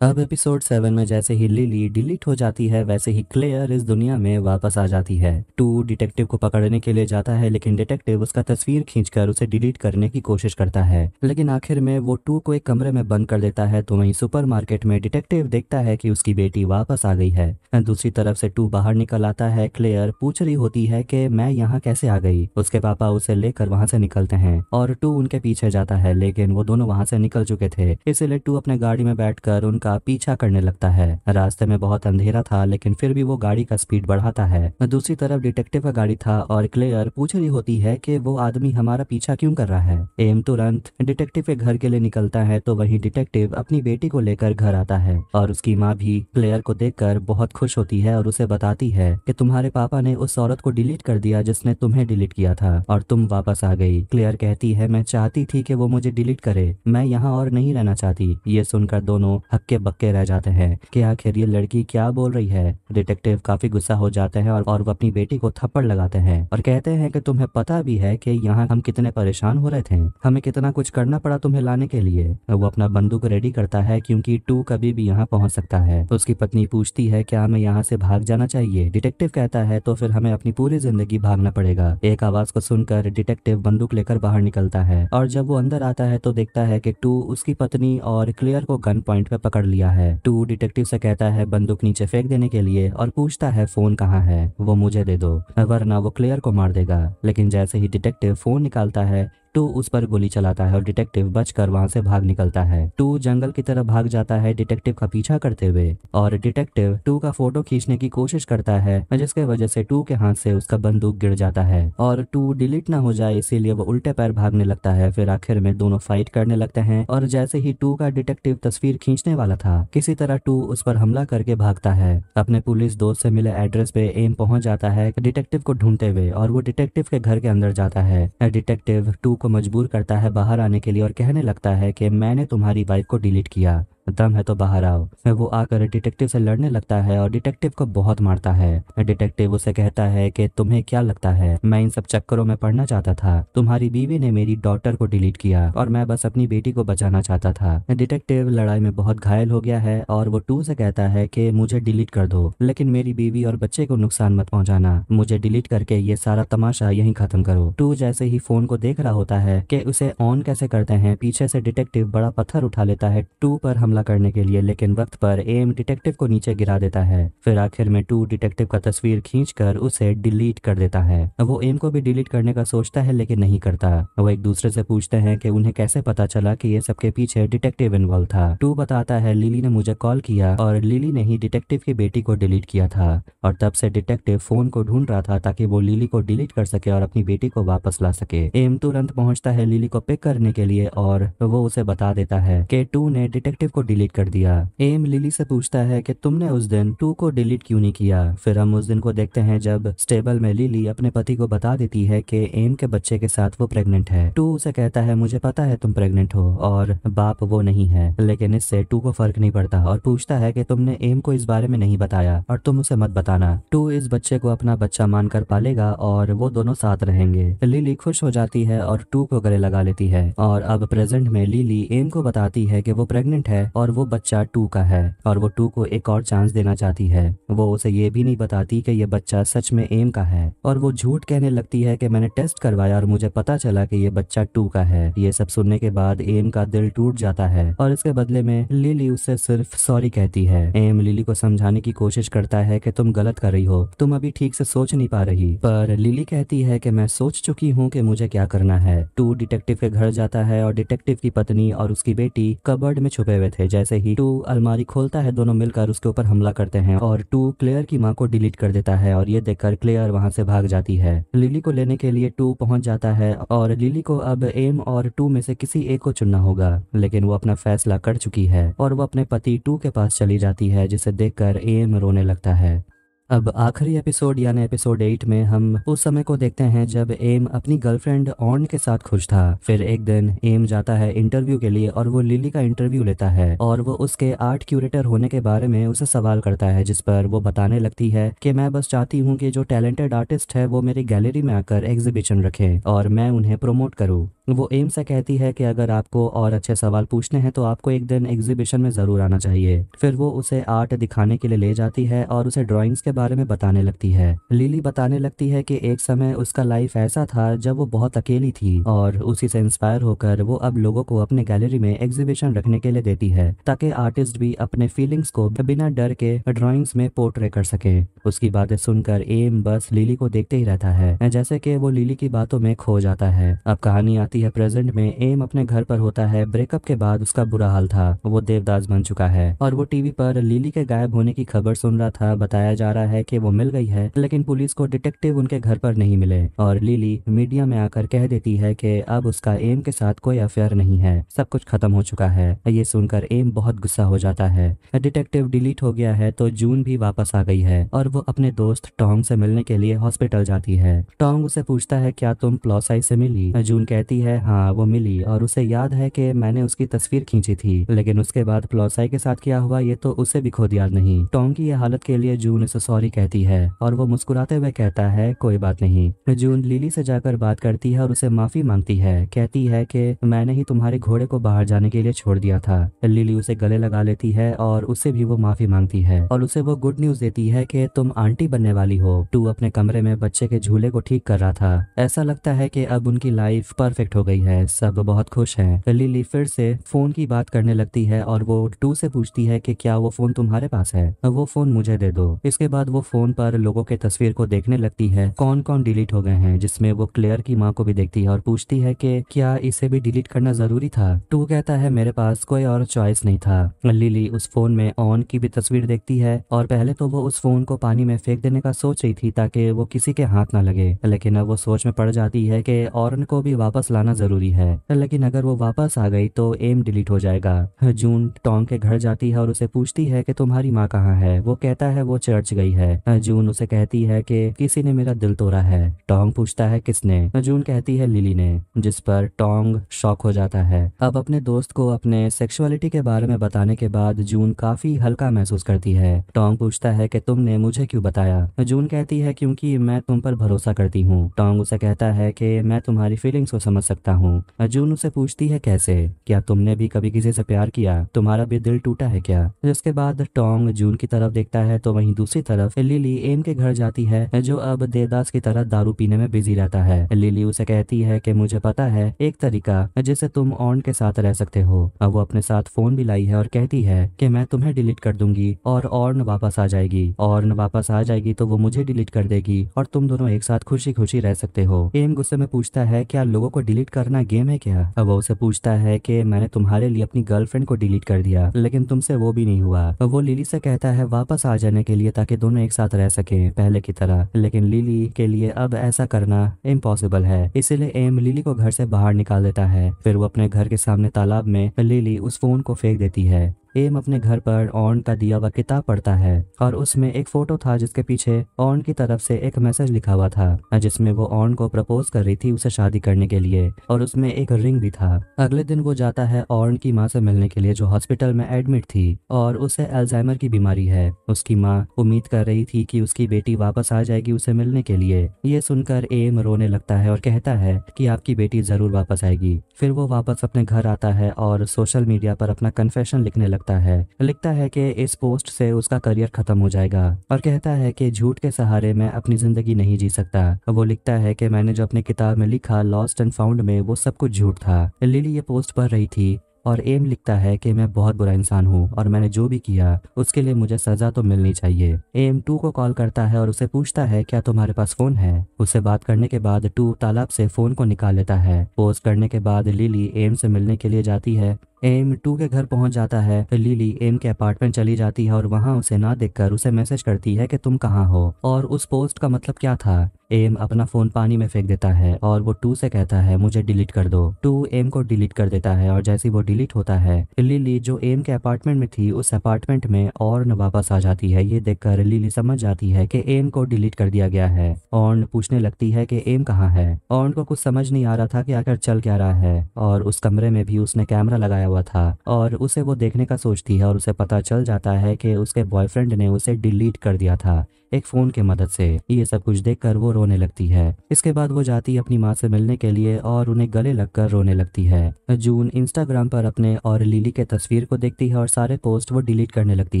अब एपिसोड 7 में जैसे ही लिली डिलीट हो जाती है वैसे ही क्लेयर इस दुनिया में वापस आ जाती है। टू डिटेक्टिव को पकड़ने के लिए जाता है, लेकिन डिटेक्टिव उसका तस्वीर खींचकर उसे डिलीट करने की कोशिश करता है, लेकिन आखिर में वो टू को एक कमरे में बंद कर देता है। तो वहीं सुपरमार्केट में डिटेक्टिव देखता है कि उसकी बेटी वापस आ गई है। दूसरी तरफ से टू बाहर निकल आता है। क्लेयर पूछ रही होती है कि मैं यहाँ कैसे आ गई। उसके पापा उसे लेकर वहां से निकलते हैं और टू उनके पीछे जाता है, लेकिन वो दोनों वहां से निकल चुके थे। इसलिए टू अपने गाड़ी में बैठकर उनका पीछा करने लगता है। रास्ते में बहुत अंधेरा था, लेकिन फिर भी वो गाड़ी का स्पीड बढ़ाता है। दूसरी तरफ डिटेक्टिव का गाड़ी था और क्लेयर पूछ रही होती है कि वो आदमी हमारा पीछा क्यों कर रहा है। एम तुरंत डिटेक्टिव के घर के लिए निकलता है। तो वहीं डिटेक्टिव अपनी बेटी को लेकर घर आता है और उसकी माँ भी क्लेयर को देखकर बहुत खुश होती है और उसे बताती है कि तुम्हारे पापा ने उस औरत को डिलीट कर दिया जिसने तुम्हें डिलीट किया था और तुम वापस आ गई। क्लेयर कहती है मैं चाहती थी कि वो मुझे डिलीट करे, मैं यहाँ और नहीं रहना चाहती। ये सुनकर दोनों हक्के बक्के रह जाते हैं कि आखिर ये लड़की क्या बोल रही है। डिटेक्टिव काफी गुस्सा हो जाते हैं और वो अपनी बेटी को थप्पड़ लगाते हैं और कहते हैं कि तुम्हें पता भी है कि यहाँ हम कितने परेशान हो रहे थे, हमें कितना कुछ करना पड़ा तुम्हें लाने के लिए। वो अपना बंदूक रेडी करता है क्योंकि टू कभी भी यहाँ पहुंच सकता है। उसकी पत्नी पूछती है क्या हमें यहाँ से भाग जाना चाहिए। डिटेक्टिव कहता है तो फिर हमें अपनी पूरी जिंदगी भागना पड़ेगा। एक आवाज को सुनकर डिटेक्टिव बंदूक लेकर बाहर निकलता है और जब वो अंदर आता है तो देखता है कि टू उसकी पत्नी और क्लियर को गन पॉइंट पे पकड़ लिया है। टू डिटेक्टिव से कहता है बंदूक नीचे फेंक देने के लिए और पूछता है फोन कहाँ है, वो मुझे दे दो वरना वो क्लियर को मार देगा। लेकिन जैसे ही डिटेक्टिव फोन निकालता है टू उस पर गोली चलाता है और डिटेक्टिव बचकर वहां से भाग निकलता है। टू जंगल की तरफ भाग जाता है डिटेक्टिव का पीछा करते हुए और डिटेक्टिव टू का फोटो खींचने की कोशिश करता है, जिसके वजह से टू के हाथ से उसका बंदूक गिर जाता है और टू डिलीट ना हो जाए इसीलिए वो उल्टे पैर भागने लगता है। फिर आखिर में दोनों फाइट करने लगते हैं और जैसे ही टू का डिटेक्टिव तस्वीर खींचने वाला था किसी तरह टू उस पर हमला करके भागता है। अपने पुलिस दोस्त से मिले एड्रेस पे एम पहुंच जाता है डिटेक्टिव को ढूंढते हुए और वो डिटेक्टिव के घर के अंदर जाता है। डिटेक्टिव टू को मजबूर करता है बाहर आने के लिए और कहने लगता है कि मैंने तुम्हारी वाइफ को डिलीट किया, दम है तो बाहर आओ। वो आकर डिटेक्टिव से लड़ने लगता है और डिटेक्टिव को बहुत मारता है। डिटेक्टिव उसे कहता है कि तुम्हें क्या लगता है मैं इन सब चक्करों में पड़ना चाहता था, तुम्हारी बीवी ने मेरी डॉटर को डिलीट किया और मैं बस अपनी बेटी को बचाना चाहता था। डिटेक्टिव लड़ाई में बहुत घायल हो गया है और वो टू से कहता है कि मुझे डिलीट कर दो, लेकिन मेरी बीवी और बच्चे को नुकसान मत पहुंचाना, मुझे डिलीट करके ये सारा तमाशा यहीं खत्म करो। टू जैसे ही फोन को देख रहा होता है कि उसे ऑन कैसे करते हैं, पीछे से डिटेक्टिव बड़ा पत्थर उठा लेता है टू पर हमला करने के लिए, लेकिन वक्त पर एम डिटेक्टिव को नीचे गिरा देता है। फिर आखिर में टू डिटेक्टिव का तस्वीर खींचकर उसे डिलीट कर देता है। वो एम को भी डिलीट करने का सोचता है लेकिन नहीं करता। वो एक दूसरे से पूछते हैं कि उन्हें कैसे पता चला कि ये सबके पीछे डिटेक्टिव इन्वॉल्व था। टू बताता है लिली ने मुझे कॉल किया और लिली ने ही डिटेक्टिव की बेटी को डिलीट किया था और तब से डिटेक्टिव फोन को ढूंढ रहा था ताकि वो लिली को डिलीट कर सके और अपनी बेटी को वापस ला सके। एम तुरंत पहुंचता है लिली को पिक करने के लिए और वो उसे बता देता है कि टू ने डिटेक्टिव को डिलीट कर दिया। एम लिली से पूछता है कि तुमने उस दिन टू को डिलीट क्यों नहीं किया। फिर हम उस दिन को देखते हैं जब स्टेबल में लिली अपने पति को बता देती है कि एम के बच्चे के साथ वो प्रेग्नेंट है। टू उसे कहता है मुझे पता है तुम प्रेग्नेंट हो और बाप वो नहीं है, लेकिन इससे टू को फर्क नहीं पड़ता और पूछता है कि तुमने एम को इस बारे में नहीं बताया और तुम उसे मत बताना। टू इस बच्चे को अपना बच्चा मानकर पालेगा और वो दोनों साथ रहेंगे। लिली खुश हो जाती है और टू को गले लगा लेती है और अब प्रेजेंट में लिली एम को बताती है कि वो प्रेग्नेंट है और वो बच्चा टू का है और वो टू को एक और चांस देना चाहती है। वो उसे ये भी नहीं बताती कि ये बच्चा सच में एम का है और वो झूठ कहने लगती है कि मैंने टेस्ट करवाया और मुझे पता चला कि ये बच्चा टू का है। ये सब सुनने के बाद एम का दिल टूट जाता है और इसके बदले में लिली उससे सिर्फ सॉरी कहती है। एम लिली को समझाने की कोशिश करता है कि तुम गलत कर रही हो, तुम अभी ठीक से सोच नहीं पा रही, पर लिली कहती है कि मैं सोच चुकी हूँ कि मुझे क्या करना है। टू डिटेक्टिव के घर जाता है और डिटेक्टिव की पत्नी और उसकी बेटी कबर्ड में छुपे हुए थे। जैसे ही टू अलमारी खोलता है, दोनों मिलकर उसके ऊपर हमला करते हैं और टू क्लेयर की माँ को डिलीट कर देता है और ये देखकर क्लेयर वहां से भाग जाती है। लिली को लेने के लिए टू पहुंच जाता है और लिली को अब एम और टू में से किसी एक को चुनना होगा, लेकिन वो अपना फैसला कर चुकी है और वो अपने पति टू के पास चली जाती है, जिसे देखकर एम रोने लगता है। अब आखिरी एपिसोड यानी एपिसोड 8 में हम उस समय को देखते हैं जब एम अपनी गर्लफ्रेंड ऑर्न के साथ खुश था। फिर एक दिन एम जाता है इंटरव्यू के लिए और वो लिली का इंटरव्यू लेता है और वो उसके आर्ट क्यूरेटर होने के बारे में उसे सवाल करता है, जिस पर वो बताने लगती है कि मैं बस चाहती हूँ कि जो टैलेंटेड आर्टिस्ट है वो मेरी गैलरी में आकर एग्जीबिशन रखें और मैं उन्हें प्रमोट करूँ। वो एम से कहती है कि अगर आपको और अच्छे सवाल पूछने हैं तो आपको एक दिन एग्जीबिशन में जरूर आना चाहिए। फिर वो उसे आर्ट दिखाने के लिए ले जाती है और उसे ड्राइंग्स के बारे में बताने लगती है। लिली बताने लगती है कि एक समय उसका लाइफ ऐसा था जब वो बहुत अकेली थी और उसी से इंस्पायर होकर वो अब लोगों को अपने गैलरी में एग्जीबिशन रखने के लिए देती है, ताकि आर्टिस्ट भी अपने फीलिंग्स को बिना डर के ड्राइंग्स में पोर्ट्रे कर सके। उसकी बातें सुनकर एम बस लिली को देखते ही रहता है, जैसे कि वो लिली की बातों में खो जाता है। अब कहानी आती है प्रेजेंट में। एम अपने घर पर होता है। ब्रेकअप के बाद उसका बुरा हाल था, वो देवदास बन चुका है और वो टीवी पर लिली के गायब होने की खबर सुन रहा था। बताया जा रहा है कि वो मिल गई है, लेकिन पुलिस को डिटेक्टिव उनके घर पर नहीं मिले और लिली मीडिया में आकर कह देती है कि अब उसका एम के साथ कोई अफेयर नहीं है, सब कुछ खत्म हो चुका है। ये सुनकर एम बहुत गुस्सा हो जाता है। डिटेक्टिव डिलीट हो गया है तो जून भी वापस आ गई है और वो अपने दोस्त टोंग से मिलने के लिए हॉस्पिटल जाती है। टोंग उसे पूछता है क्या तुम प्लॉसाई से मिली? जून कहती है हाँ वो मिली और उसे याद है कि मैंने उसकी तस्वीर खींची थी, लेकिन उसके बाद प्लॉसाई के साथ क्या हुआ ये तो उसे भी खुद याद नहीं। टोंग की यह हालत के लिए जून उसे सॉरी कहती है और वो मुस्कुराते हुए कहता है कोई बात नहीं। जून लिली से जाकर बात करती है और उसे माफी मांगती है। कहती है कि मैंने ही तुम्हारे घोड़े को बाहर जाने के लिए छोड़ दिया था। लिली उसे गले लगा लेती है और उससे भी वो माफी मांगती है और उसे वो गुड न्यूज देती है कि तुम आंटी बनने वाली हो। टू अपने कमरे में बच्चे के झूले को ठीक कर रहा था। ऐसा लगता है कि अब उनकी लाइफ परफेक्ट हो गई है, सब बहुत खुश हैं। लिली फिर से फोन की बात करने लगती है और वो टू से पूछती है कि क्या वो फोन तुम्हारे पास है? वो फोन मुझे दे दो। इसके बाद वो फोन पर लोगों के तस्वीर को देखने लगती है, कौन कौन डिलीट हो गए हैं, जिसमें वो क्लेयर की माँ को भी देखती है और पूछती है कि क्या इसे भी डिलीट करना जरूरी था? टू कहता है मेरे पास कोई और चॉइस नहीं था। लिली उस फोन में ऑन की भी तस्वीर देखती है और पहले तो वो उस फोन को पानी में फेंक देने का सोच रही थी ताकि वो किसी के हाथ ना लगे, लेकिन अब वो सोच में पड़ जाती है कि ऑरन को भी वापस लाना जरूरी है, लेकिन अगर वो वापस आ गई तो एम डिलीट हो जाएगा। जून टोंग के घर जाती है और उसे पूछती है कि तुम्हारी माँ कहाँ है? वो कहता है वो चर्च गई है। जून उसे कहती है कि किसी ने मेरा दिल तोड़ा है। टोंग पूछता है किसने? जून कहती है लिली ने, जिस पर टोंग शॉक हो जाता है। अब अपने दोस्त को अपने सेक्सुअलिटी के बारे में बताने के बाद जून काफी हल्का महसूस करती है। टोंग पूछता है कि तुमने मुझे क्यों बताया? जून कहती है क्योंकि मैं तुम पर भरोसा करती हूँ। टोंग उसे कहता है कि मैं तुम्हारी फीलिंग्स को समझ सकता हूँ। जून उसे पूछती है कैसे? क्या तुमने भी कभी किसी से प्यार किया? तुम्हारा भी दिल टूटा है क्या? जिसके बाद टोंग जून की तरफ देखता है तो वहीं दूसरी तरफ लिली एम के घर जाती है, जो अब देवदास की तरह दारू पीने में बिजी रहता है। लिली उसे कहती है कि मुझे पता है एक तरीका जिससे तुम ऑन के साथ रह सकते हो। अब वो अपने साथ फोन भी लाई है और कहती है कि मैं तुम्हें डिलीट कर दूंगी और ऑर्न वापस आ जाएगी। ऑर्न वापस आ जाएगी तो वो मुझे डिलीट कर देगी और तुम दोनों एक साथ खुशी खुशी रह सकते हो। एम गुस्से में पूछता है क्या लोगों को डिलीट करना गेम है क्या? अब वो उसे पूछता है कि मैंने तुम्हारे लिए अपनी गर्लफ्रेंड को डिलीट कर दिया, लेकिन तुमसे वो भी नहीं हुआ। वो लिली से कहता है वापस आ जाने के लिए ताकि दोनों एक साथ रह सकें पहले की तरह, लेकिन लिली के लिए अब ऐसा करना इम्पॉसिबल है। इसीलिए एम लिली को घर से बाहर निकाल देता है। फिर वो अपने घर के सामने तालाब में लिली उस फोन को फेंक देती है। एम अपने घर पर ऑन का दिया हुआ किताब पढ़ता है और उसमें एक फोटो था जिसके पीछे ऑन की तरफ से एक मैसेज लिखा हुआ था, जिसमें वो ऑन को प्रपोज कर रही थी उसे शादी करने के लिए, और उसमें एक रिंग भी था। अगले दिन वो जाता है ऑन की माँ से मिलने के लिए, जो हॉस्पिटल में एडमिट थी और उसे अल्जाइमर की बीमारी है। उसकी माँ उम्मीद कर रही थी कि उसकी बेटी वापस आ जाएगी उसे मिलने के लिए। ये सुनकर एम रोने लगता है और कहता है कि आपकी बेटी जरूर वापस आएगी। फिर वो वापस अपने घर आता है और सोशल मीडिया पर अपना कन्फेशन लिखने लगता लगता है। लिखता है कि इस पोस्ट से उसका करियर खत्म हो जाएगा और कहता है कि झूठ के सहारे मैं अपनी जिंदगी नहीं जी सकता। वो लिखता है कि मैंने जो अपनी किताब में लिखा लॉस्ट एंड फाउंड में, वो सब कुछ झूठ था। लिली ये पोस्ट पढ़ रही थी और एम लिखता है कि मैं बहुत बुरा इंसान हूँ और मैंने जो भी किया उसके लिए मुझे सजा तो मिलनी चाहिए। एम टू को कॉल करता है और उसे पूछता है क्या तुम्हारे पास फोन है। उससे बात करने के बाद टू तालाब से फोन को निकाल लेता है। पोस्ट करने के बाद लिली एम से मिलने के लिए जाती है। एम टू के घर पहुंच जाता है तो लिली एम के अपार्टमेंट चली जाती है और वहां उसे ना देखकर उसे मैसेज करती है कि तुम कहाँ हो। और उस पोस्ट का मतलब क्या था? एम अपना फोन पानी में फेंक देता है और वो टू से कहता है मुझे डिलीट कर दो। टू एम को डिलीट कर देता है और जैसे वो डिलीट होता है लिली जो एम के अपार्टमेंट में थी उस अपार्टमेंट में और वापस आ जाती है। ये देखकर लिली समझ जाती है कि एम को डिलीट कर दिया गया है। ऑन पूछने लगती है कि एम कहाँ है। ऑन को कुछ समझ नहीं आ रहा था कि आखिर चल क्या रहा है और उस कमरे में भी उसने कैमरा लगाया हुआ था और उसे वो देखने का सोचती है और उसे पता चल जाता है कि उसके बॉयफ्रेंड ने उसे डिलीट कर दिया था एक फोन की मदद से। ये सब कुछ देखकर वो रोने लगती है। इसके बाद वो जाती है अपनी माँ से मिलने के लिए और उन्हें गले लगकर रोने लगती है। जून इंस्टाग्राम पर अपने और लिली के तस्वीर को देखती है और सारे पोस्ट वो डिलीट करने लगती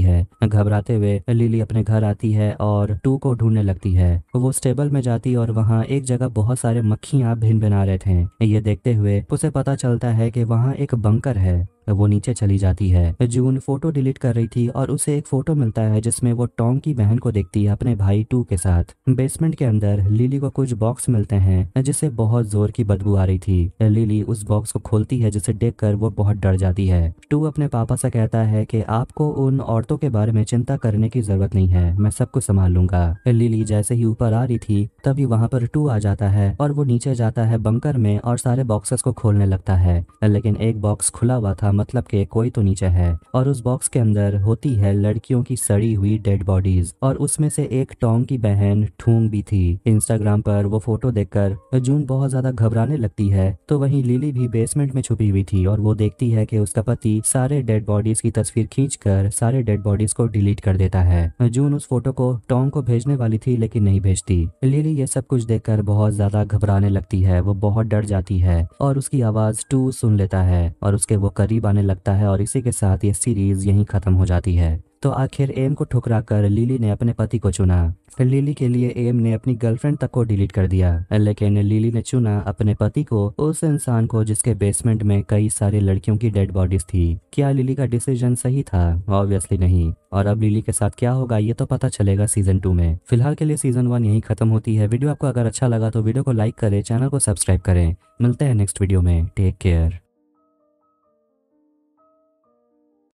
है। घबराते हुए लिली अपने घर आती है और टू को ढूंढने लगती है। वो स्टेबल में जाती और वहाँ एक जगह बहुत सारे मक्खियाँ भिन भिना रहे थे। ये देखते हुए उसे पता चलता है कि वहाँ एक बंकर है। वो नीचे चली जाती है। जून फोटो डिलीट कर रही थी और उसे एक फोटो मिलता है जिसमें वो टॉम की बहन को देखती है अपने भाई टू के साथ। बेसमेंट के अंदर लिली को कुछ बॉक्स मिलते हैं जिससे बहुत जोर की बदबू आ रही थी। लिली उस बॉक्स को खोलती है जिसे देखकर वो बहुत डर जाती है। टू अपने पापा से कहता है कि आपको उन औरतों के बारे में चिंता करने की जरूरत नहीं है, मैं सब कुछ संभाल लूंगा। लिली जैसे ही ऊपर आ रही थी तभी वहां पर टू आ जाता है और वो नीचे जाता है बंकर में और सारे बॉक्सेस को खोलने लगता है। लेकिन एक बॉक्स खुला हुआ था, मतलब कि कोई तो नीचे है और उस बॉक्स के अंदर होती है लड़कियों की सड़ी हुई डेड बॉडीज और उसमें से एक टॉम की बहन ठूंग भी थी। इंस्टाग्राम पर वो फोटो देखकर जून बहुत ज्यादा घबराने लगती है तो वहीं लिली भी बेसमेंट में छुपी हुई थी और वो देखती है कि उसका पति सारे डेड बॉडीज की तस्वीर खींचकर सारे डेड बॉडीज को डिलीट कर देता है। जून उस फोटो को टॉम को भेजने वाली थी लेकिन नहीं भेजती। लिली ये सब कुछ देखकर बहुत ज्यादा घबराने लगती है, वो बहुत डर जाती है और उसकी आवाज टू सुन लेता है और उसके वो करीब आने लगता है और इसी के साथ ये सीरीज यहीं खत्म हो जाती है। तो आखिर एम को ठुकराकर लिली ने अपने पति को चुना। लिली के लिए एम ने अपनी गर्लफ्रेंड तक को डिलीट कर दिया, लेकिन लिली ने चुना अपने पति को, उस इंसान को जिसके बेसमेंट में कई सारी लड़कियों की डेड बॉडीज थी। क्या लिली का डिसीजन सही था? ऑब्वियसली नहीं। और अब लिली के साथ क्या होगा ये तो पता चलेगा सीजन 2 में। फिलहाल के लिए सीजन 1 यहीं खत्म होती है। वीडियो आपको अगर अच्छा लगा तो वीडियो को लाइक करें, चैनल को सब्सक्राइब करें। मिलते हैं नेक्स्ट वीडियो में। Take care.